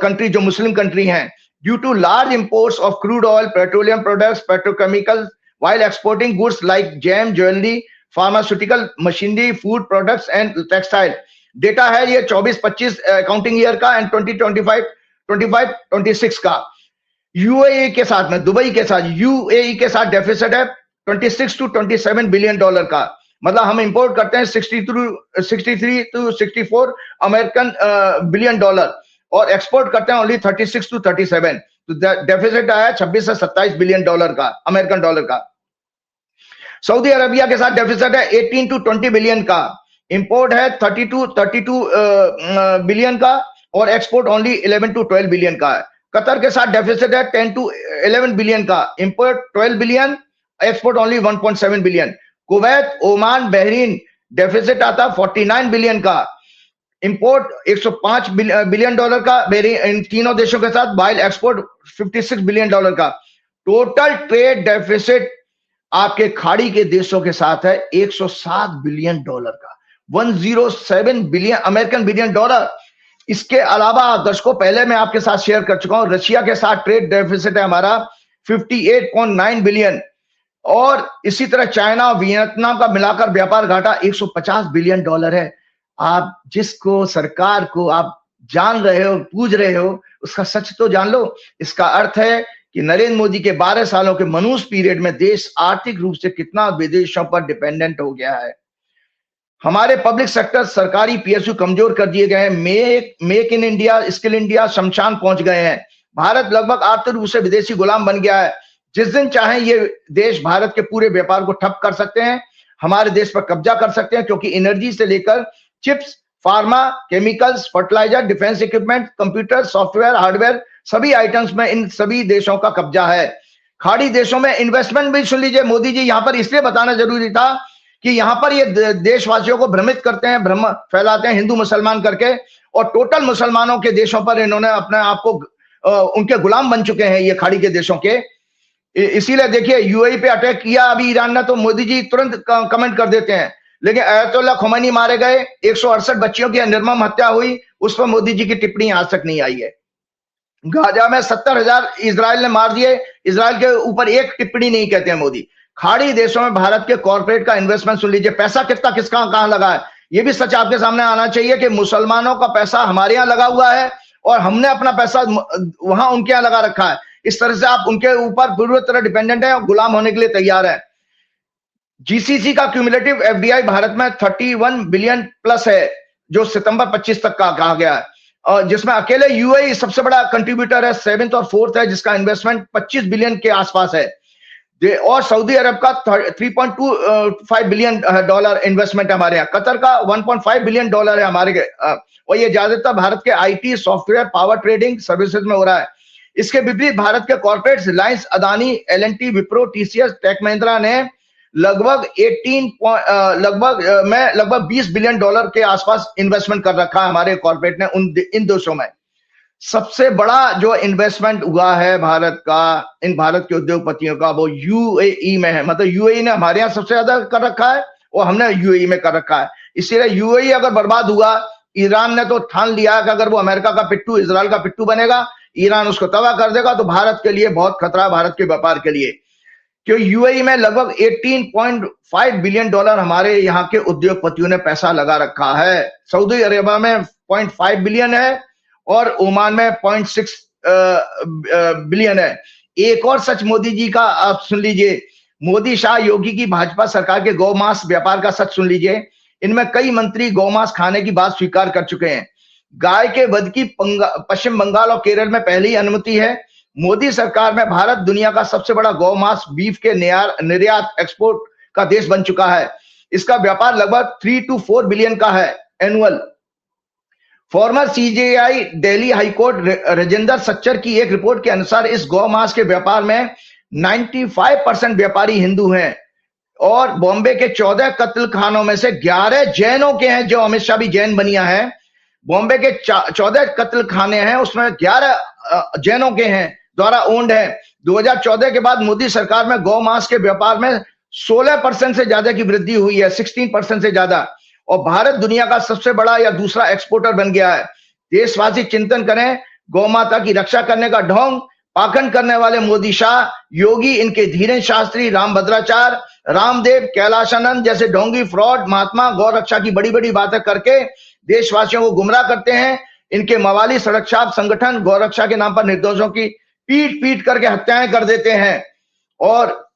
country, जो मुस्लिम कंट्री हैं, due to large imports of crude oil, petroleum products, petrochemicals, while exporting goods like jam, jewelry, pharmaceutical, machinery, food products and textile. Data है ये 24-25 अकाउंटिंग ईयर का एंड 2025-26 का। यूएई के साथ में, दुबई के साथ, यूएई के साथ डेफिसिट है 26 to 27 बिलियन डॉलर का। मतलब हम इंपोर्ट करते हैं 63 to 64 अमेरिकन बिलियन डॉलर और एक्सपोर्ट करते हैं ओनली 36 to 37। तो डेफिसिट आया 26 से 27 बिलियन डॉलर का, अमेरिकन डॉलर का। सऊदी अरबिया के साथ डेफिसिट है 18 to 20 बिलियन का, इंपोर्ट है 32 बिलियन का और एक्सपोर्ट ओनली 11 to 12 बिलियन का है। कतर के साथ डेफिसिट है 10 to 11 बिलियन का, import 12 billion, export only 1.7 billion. Kuwait, Oman, Bahrain deficit आता 49 बिलियन का, इंपोर्ट 105 बिलियन डॉलर का इन तीनों देशों के साथ, वाइल एक्सपोर्ट 56 बिलियन डॉलर का। टोटल ट्रेड डेफिसिट आपके खाड़ी के देशों के साथ है 107 बिलियन डॉलर का, 107 बिलियन अमेरिकन बिलियन डॉलर। इसके अलावा दर्शकों पहले मैं आपके साथ शेयर कर चुका हूं, रशिया के साथ ट्रेड डेफिसिट है हमारा 58.9 बिलियन और इसी तरह चाइना, वियतनाम का मिलाकर व्यापार घाटा 150 बिलियन डॉलर है। आप जिसको सरकार को आप जान रहे हो, पूज रहे हो, उसका सच तो जान लो। इसका अर्थ है कि नरेंद्र मोदी के 12 सालों के मनुष्य पीरियड में देश आर्थिक रूप से कितना विदेशों पर डिपेंडेंट हो गया है। हमारे पब्लिक सेक्टर सरकारी पीएसयू कमजोर कर दिए गए हैं। Make in India, skill India शमशान पहुंच गए हैं। भारत लगभग आर्थिक रूप से विदेशी गुलाम बन गया है। जिस दिन चाहे ये देश भारत के पूरे व्यापार को ठप कर सकते हैं, हमारे देश पर कब्जा कर सकते हैं, क्योंकि एनर्जी से लेकर chips, pharma, chemicals, fertiliser, defence equipment, computer, software, hardware, सभी आइटम्स में इन सभी देशों का कब्जा है। खाड़ी देशों में इन्वेस्टमेंट भी सुन लीजिए मोदी जी, यहां पर इसलिए बताना जरूरी था कि यहां पर ये देशवासियों को भ्रमित करते हैं, भ्रम फैलाते हैं हिंदू मुसलमान करके, और टोटल मुसलमानों के देशों पर इन्होंने अपने आप को उनके गुलाम बन चुके हैं ये खाड़ी के देशों के। इसीलिए देखिए यूएई पे अटैक किया अभी ईरान ने, तो मोदी जी तुरंत कमेंट कर देते हैं, लेकिन अयतुल्ला खुमैनी मारे गए, 168 बच्चियों की निर्मम हत्या हुई, उस पर मोदी जी की टिप्पणी आज तक नहीं आई है। गाजा में 70,000 इजराइल ने मार दिए, इजराइल के ऊपर एक टिप्पणी नहीं कहते हैं मोदी। खाड़ी देशों में भारत के कॉर्पोरेट का इन्वेस्टमेंट सुन लीजिए, पैसा कितना किसका कहां लगा है, ये भी सच आपके सामने आना चाहिए कि मुसलमानों का पैसा हमारे यहाँ लगा हुआ है और हमने अपना पैसा वहां उनके यहाँ लगा रखा है। इस तरह से आप उनके ऊपर पूरी तरह डिपेंडेंट है और गुलाम होने के लिए तैयार है। जीसीसी का क्यूमुलेटिव एफडीआई भारत में 31 बिलियन प्लस है, जो सितंबर 25 तक का कहा गया है, और जिसमें अकेले यूएई सबसे बड़ा कंट्रीब्यूटर है, 7th और 4th है, जिसका इन्वेस्टमेंट 25 बिलियन के आसपास है, और सऊदी अरब का 3.25 बिलियन डॉलर इन्वेस्टमेंट है हमारे यहाँ, कतर का 1.5 बिलियन डॉलर है हमारे, और ये ज्यादातर भारत के IT, software, power trading services में हो रहा है। इसके विपरीत भारत के corporate Reliance, Adani, L and T, Wipro, TCS, Tech Mahindra ने लगभग 20 बिलियन डॉलर के आसपास इन्वेस्टमेंट कर रखा है हमारे कॉर्पोरेट ने इन देशों में। सबसे बड़ा जो इन्वेस्टमेंट हुआ है भारत का, इन भारत के उद्योगपतियों का, वो यूएई में है। मतलब यूएई ने हमारे यहाँ सबसे ज्यादा कर रखा है और हमने यूएई में कर रखा है। इसीलिए यूएई अगर बर्बाद हुआ, ईरान ने तो ठान लिया कि अगर वो अमेरिका का पिट्ठू, इजराइल का पिट्ठू बनेगा, ईरान उसको तबाह कर देगा, तो भारत के लिए बहुत खतरा है, भारत के व्यापार के लिए। क्योंकि यूएई में लगभग 18.5 बिलियन डॉलर हमारे यहाँ के उद्योगपतियों ने पैसा लगा रखा है। सऊदी अरेबिया में 0.5 बिलियन है और ओमान में 0.6 बिलियन है। एक और सच मोदी जी का आप सुन लीजिए, मोदी शाह योगी की भाजपा सरकार के गौमांस व्यापार का सच सुन लीजिए। इनमें कई मंत्री गौमांस खाने की बात स्वीकार कर चुके हैं। गाय के वध की पश्चिम बंगाल और केरल में पहले ही अनुमति है। मोदी सरकार में भारत दुनिया का सबसे बड़ा गौमांस बीफ के निर्यात एक्सपोर्ट का देश बन चुका है। इसका व्यापार लगभग 3 to 4 बिलियन का है annual. Farmer CJI Delhi high court Rajendra Sachar की एक रिपोर्ट के अनुसार इस गौमांस के व्यापार में 95% व्यापारी हिंदू हैं और बॉम्बे के 14 कत्ल खानों में से 11 जैनों के हैं, जो अमित शाह भी जैन बनिया है। बॉम्बे के 14 कत्ल खाने हैं, उसमें 11 जैनों के हैं, द्वारा ओन्ड है। 2014 के बाद मोदी सरकार में गौमांस के व्यापार में 16% से ज्यादा की वृद्धि हुई है, 16% से ज्यादा, और भारत दुनिया का सबसे बड़ा या दूसरा एक्सपोर्टर बन गया है। देशवासी चिंतन करें, गौ माता की रक्षा करने का ढोंग पाखंड करने वाले मोदी, शाह, योगी, इनके धीरेन्द्र शास्त्री, रामभद्राचार्य, रामदेव, कैलाशानंद जैसे ढोंगी फ्रॉड महात्मा गौ रक्षा की बड़ी बड़ी बातें करके देशवासियों को गुमराह करते हैं। इनके मवाली सड़क छाप संगठन गौ रक्षा के नाम पर निर्दोषों की पीट पीट करके हत्याएं कर देते हैं। और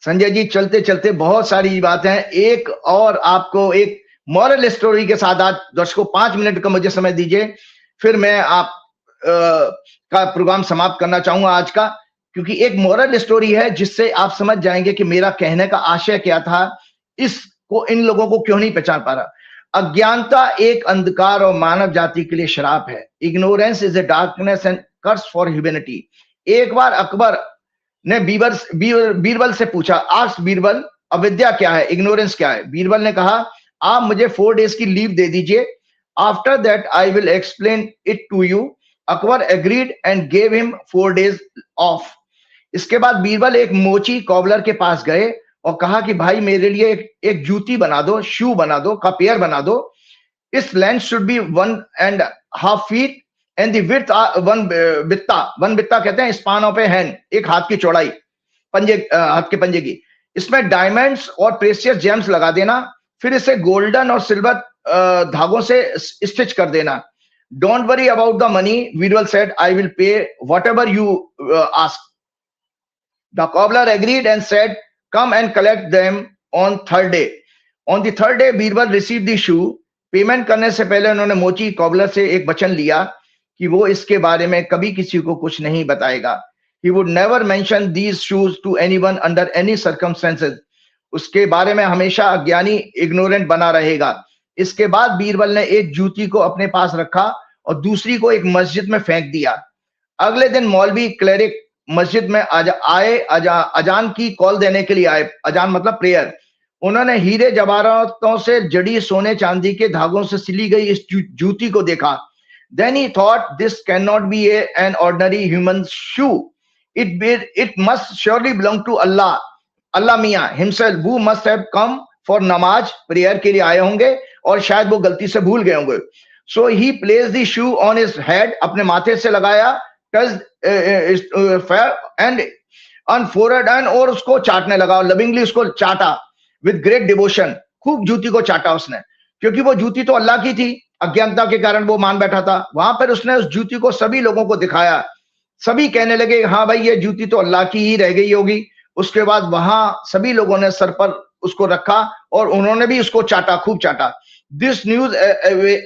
संजय जी चलते चलते बहुत सारी बातें हैं। एक और आपको एक मॉरल स्टोरी के साथ आज दर्शकों 5 मिनट का मुझे समय दीजिए, फिर मैं आप का प्रोग्राम समाप्त करना चाहूंगा आज का, क्योंकि एक मॉरल स्टोरी है जिससे आप समझ जाएंगे कि मेरा कहने का आशय क्या था, इसको इन लोगों को क्यों नहीं पहचान पा रहा। अज्ञानता एक अंधकार और मानव जाति के लिए शराप है। Ignorance is a darkness and curse for humanity. एक बार अकबर ने बीरबल से पूछा, आस्क बीरबल, अविद्या क्या है, इग्नोरेंस क्या है। बीरबल ने कहा, आप मुझे 4 डेज की लीव दे दीजिए, after that I will explain it to you. Akbar agreed and gave him 4 days off. इसके बाद बीरबल एक मोची कॉबलर के पास गए और कहा कि भाई मेरे लिए एक जूती बना दो, शू बना दो, का पेयर बना दो। इस length should be 1.5 feet and the width 1 बित्ता। 1 बित्ता कहते हैं स्पान ऑफ ए हैंड, एक हाथ की चौड़ाई, हाथ के पंजे की। इसमें डायमंड्स और प्रेशियस जेम्स लगा देना, फिर इसे गोल्डन और सिल्वर धागों से स्टिच कर देना। Don't worry about the money, Birbal said, I will pay whatever you ask. The cobbler agreed and said, come and collect them on 3rd day. On the 3rd day, Birbal received the shoe. Payment करने से पहले उन्होंने मोची कॉबलर से एक वचन लिया कि वो इसके बारे में कभी किसी को कुछ नहीं बताएगा। He would never mention these shoes to anyone under any circumstances. उसके बारे में हमेशा अज्ञानी, इग्नोरेंट बना रहेगा। इसके बाद बीरबल ने एक जूती को अपने पास रखा और दूसरी को एक मस्जिद में फेंक दिया। अगले दिन मौलवी क्लेरिक मस्जिद में आए, अजान की कॉल देने के लिए आए। अजान मतलब प्रेयर। उन्होंने हीरे जवाहरातों से जड़ी सोने चांदी के धागों से सिली गई इस जूती को देखा. Then he thought this cannot be an ordinary human shoe. It must surely belong to Allah. Allah Miya himself, who must have come for namaz, prayer के लिए आए होंगे और शायद वो गलती से भूल गए होंगे. So he placed the shoe on his head, अपने माथे से लगाया, and on forehead, and और उसको चाटने लगा, lovingly उसको चाटा with great devotion. खूब जूती को चाटा उसने, क्योंकि वो जूती तो अल्लाह की थी. अज्ञानता के कारण वो मान बैठा था. वहां पर उसने उस जूती को सभी लोगों को दिखाया. सभी कहने लगे हाँ भाई ये जूती तो अल्लाह की ही रह गई होगी. उसके बाद वहां सभी लोगों ने सर पर उसको रखा और उन्होंने भी उसको चाटा, खूब चाटा. This news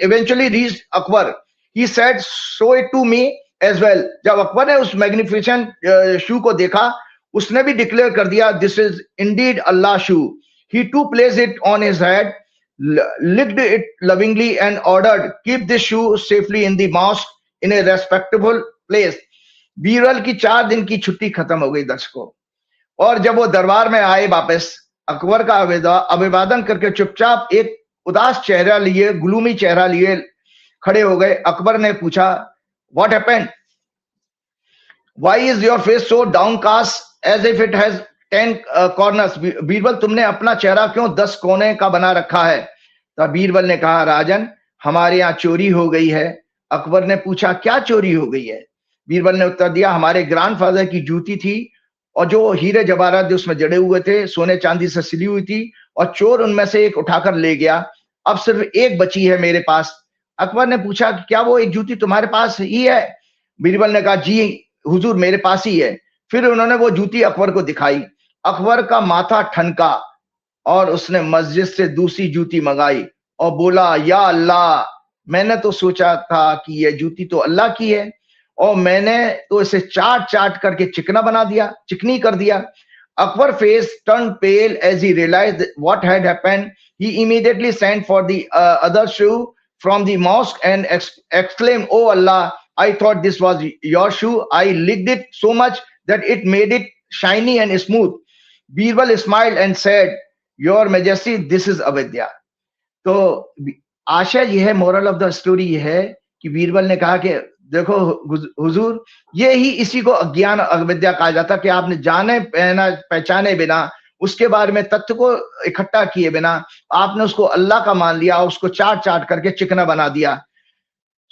eventually reached Akbar. He said, show it to me as well. जब अकबर ने उस मैग्निफिसेंट शू को देखा, उसने भी डिक्लेयर कर दिया, this is Indeed Allah shoe. He too placed it on his head, licked it lovingly and ordered, keep this shoe safely in the mosque in a respectable place. Birbal की 4 दिन की छुट्टी खत्म हो गई दर्शकों, और जब वो दरबार में आए वापस, अकबर का अभिवादन करके चुपचाप एक उदास चेहरा लिए, ग्लूमी चेहरा लिए खड़े हो गए. अकबर ने पूछा, what happened? Why is your face so downcast as if it has 10 corners? Birbal, तुमने अपना चेहरा क्यों 10 कोने का बना रखा है? तब बीरबल ने कहा, राजन, हमारे यहाँ चोरी हो गई है. अकबर ने पूछा, क्या चोरी हो गई है? बीरबल ने उत्तर दिया, हमारे ग्रैंडफादर की जूती थी और जो हीरे जवाहरात उसमें जड़े हुए थे, सोने चांदी से सिली हुई थी, और चोर उनमें से एक उठाकर ले गया. अब सिर्फ एक बची है मेरे पास. अकबर ने पूछा, क्या वो एक जूती तुम्हारे पास ही है? बीरबल ने कहा, जी हुजूर, मेरे पास ही है. फिर उन्होंने वो जूती अकबर को दिखाई. अकबर का माथा ठनका और उसने मस्जिद से दूसरी जूती मंगाई और बोला, या अल्लाह, मैंने तो सोचा था कि यह जूती तो अल्लाह की है और मैंने तो इसे चाट चाट करके चिकनी कर दिया. Akbar face turned pale as he realized what had happened. He immediately sent for the other shoe from the mosque and exclaimed, "Oh Allah, I thought this was your shoe. I licked it so much that it made it shiny and smooth." Birbal smiled and said, "Your Majesty, this is avidya." तो आशय यह है, मोरल ऑफ द स्टोरी यह है कि बीरबल ने कहा कि देखो हुजूर, ये ही इसी को अज्ञान अविद्या कहा जाता, कि आपने जाने पहचाने बिना, उसके बारे में तथ्य को इकट्ठा किए बिना आपने उसको अल्लाह का मान लिया, उसको चाट चाट करके चिकना बना दिया.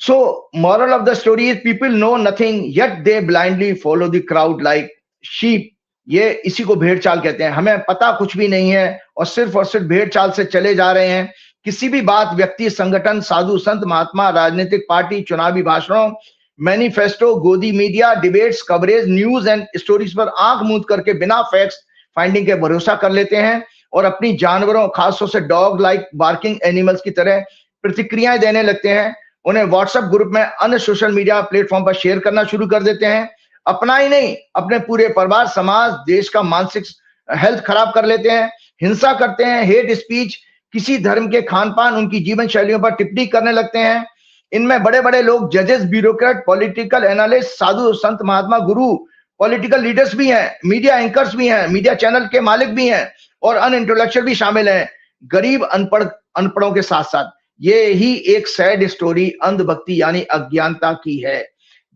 So moral of the story is, people know nothing yet they blindly follow the crowd like sheep. ये इसी को भेड़ चाल कहते हैं. हमें पता कुछ भी नहीं है और सिर्फ भेड़ चाल से चले जा रहे हैं. किसी भी बात, व्यक्ति, संगठन, साधु संत, महात्मा, राजनीतिक पार्टी, चुनावी भाषणों, मैनिफेस्टो, गोदी media, debates, coverage, news and stories पर आंख मूंद करके बिना फैक्ट्स फाइंडिंग के भरोसा कर लेते हैं और अपनी जानवरों, खासतौर से डॉग लाइक बार्किंग एनिमल्स की तरह प्रतिक्रियाएं देने लगते हैं. उन्हें व्हाट्सएप ग्रुप में, अन्य सोशल मीडिया प्लेटफॉर्म पर शेयर करना शुरू कर देते हैं. अपना ही नहीं, अपने पूरे परिवार, समाज, देश का मानसिक हेल्थ खराब कर लेते हैं. हिंसा करते हैं, हेट स्पीच, किसी धर्म के खान पान, उनकी जीवन शैलियों पर टिप्पणी करने लगते हैं. इनमें बड़े बड़े लोग, जजेस, ब्यूरोक्रेट, पॉलिटिकल एनालिस्ट, साधु संत, महात्मा, गुरु, पॉलिटिकल लीडर्स भी हैं, मीडिया एंकर्स भी हैं, मीडिया चैनल के मालिक भी हैं और अनइंटेलेक्चुअल भी शामिल हैं, गरीब अनपढ़ों के साथ साथ. ये ही एक सैड स्टोरी अंधभक्ति यानी अज्ञानता की है.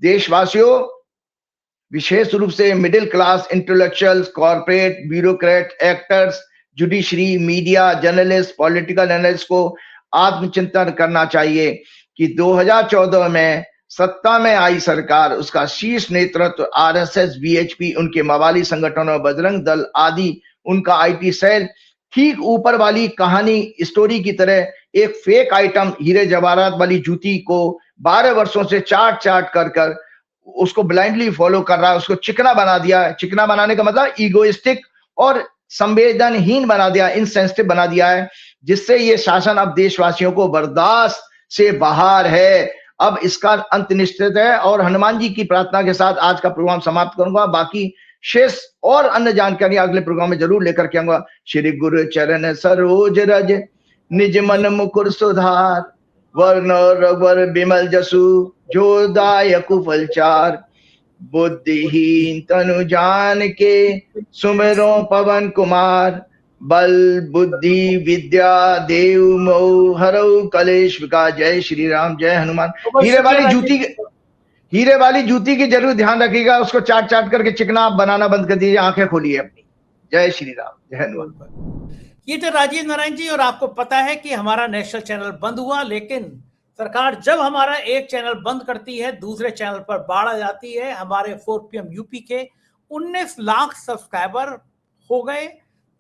देशवासियों, विशेष रूप से middle class, intellectuals, corporate, bureaucrat, actors, judiciary, media, journalist, political analyst को आत्मचिंतन करना चाहिए कि 2014 में सत्ता में आई सरकार, उसका शीर्ष नेतृत्व आरएसएस, बीएचपी, उनके मवाली संगठनों, बजरंग दल आदि, उनका आईटी सेल, ठीक ऊपर वाली कहानी स्टोरी की तरह एक फेक आइटम हीरे जवाहरात वाली जूती को 12 वर्षों से चाट चाट कर उसको ब्लाइंडली फॉलो कर रहा है. उसको चिकना बना दिया. चिकना बनाने का मतलब ईगोइस्टिक और संवेदनहीन बना दिया, इनसेंसिटिव बना दिया है, जिससे ये शासन अब देशवासियों को बर्दाश्त से बाहर है. अब इसका अंत निश्चित है. और हनुमान जी की प्रार्थना के साथ आज का प्रोग्राम समाप्त करूंगा. बाकी शेष और अन्य जानकारी अगले प्रोग्राम में जरूर लेकर के आऊंगा. श्री गुरु चरण सरोज रज, निज मन मुकुर सुधार, वर्ण रघुवर बिमल जसु, जो दायक फलचार. बुद्धिहीन तनु जान के, सुमिरो पवन कुमार. बल बुद्धि विद्या देव मोह हरौ कलेश विकास। जय श्री राम, जय हनुमान। हीरे वाली जूती की जरूर ध्यान रखिएगा, उसको चाट चाट करके चिकना आप बनाना बंद कर दीजिए, आंखें खोलिए अपनी। जय श्री राम, जय हनुमान। ये थे राजीव नारायण जी। और आपको पता है कि हमारा नेशनल चैनल बंद हुआ, लेकिन सरकार जब हमारा एक चैनल बंद करती है दूसरे चैनल पर बाढ़ आ जाती है। हमारे 4PM यूपी के 19 लाख सब्सक्राइबर हो गए,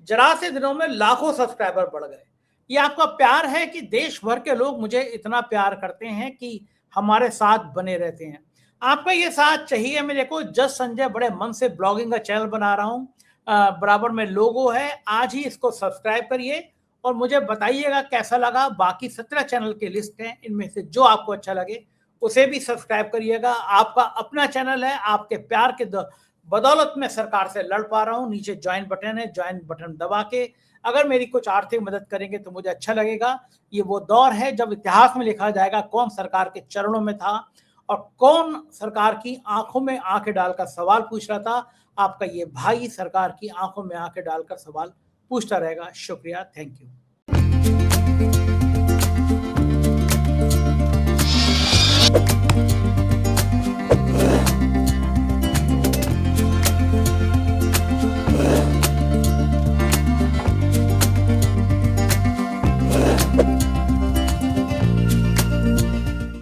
जरा से दिनों में लाखों सब्सक्राइबर बढ़ गए। ये आपका प्यार है कि देश भर के लोग मुझे इतना प्यार करते हैं कि हमारे साथ बने रहते हैं। आपका ये साथ चाहिए। मैं देखो जज संजय बड़े मन से ब्लॉगिंग का चैनल बना रहा हूँ, बराबर में लोगो है, आज ही इसको सब्सक्राइब करिए और मुझे बताइएगा कैसा लगा। बाकी 17 चैनल की लिस्ट है, इनमें से जो आपको अच्छा लगे उसे भी सब्सक्राइब करिएगा। आपका अपना चैनल है, आपके प्यार के बदौलत में सरकार से लड़ पा रहा हूं। नीचे ज्वाइन बटन है, ज्वाइन बटन दबा के अगर मेरी कुछ आर्थिक मदद करेंगे तो मुझे अच्छा लगेगा। ये वो दौर है जब इतिहास में लिखा जाएगा कौन सरकार के चरणों में था और कौन सरकार की आंखों में आंखें डालकर सवाल पूछ रहा था। आपका ये भाई सरकार की आंखों में आंखें डालकर सवाल पूछता रहेगा। शुक्रिया, थैंक यू।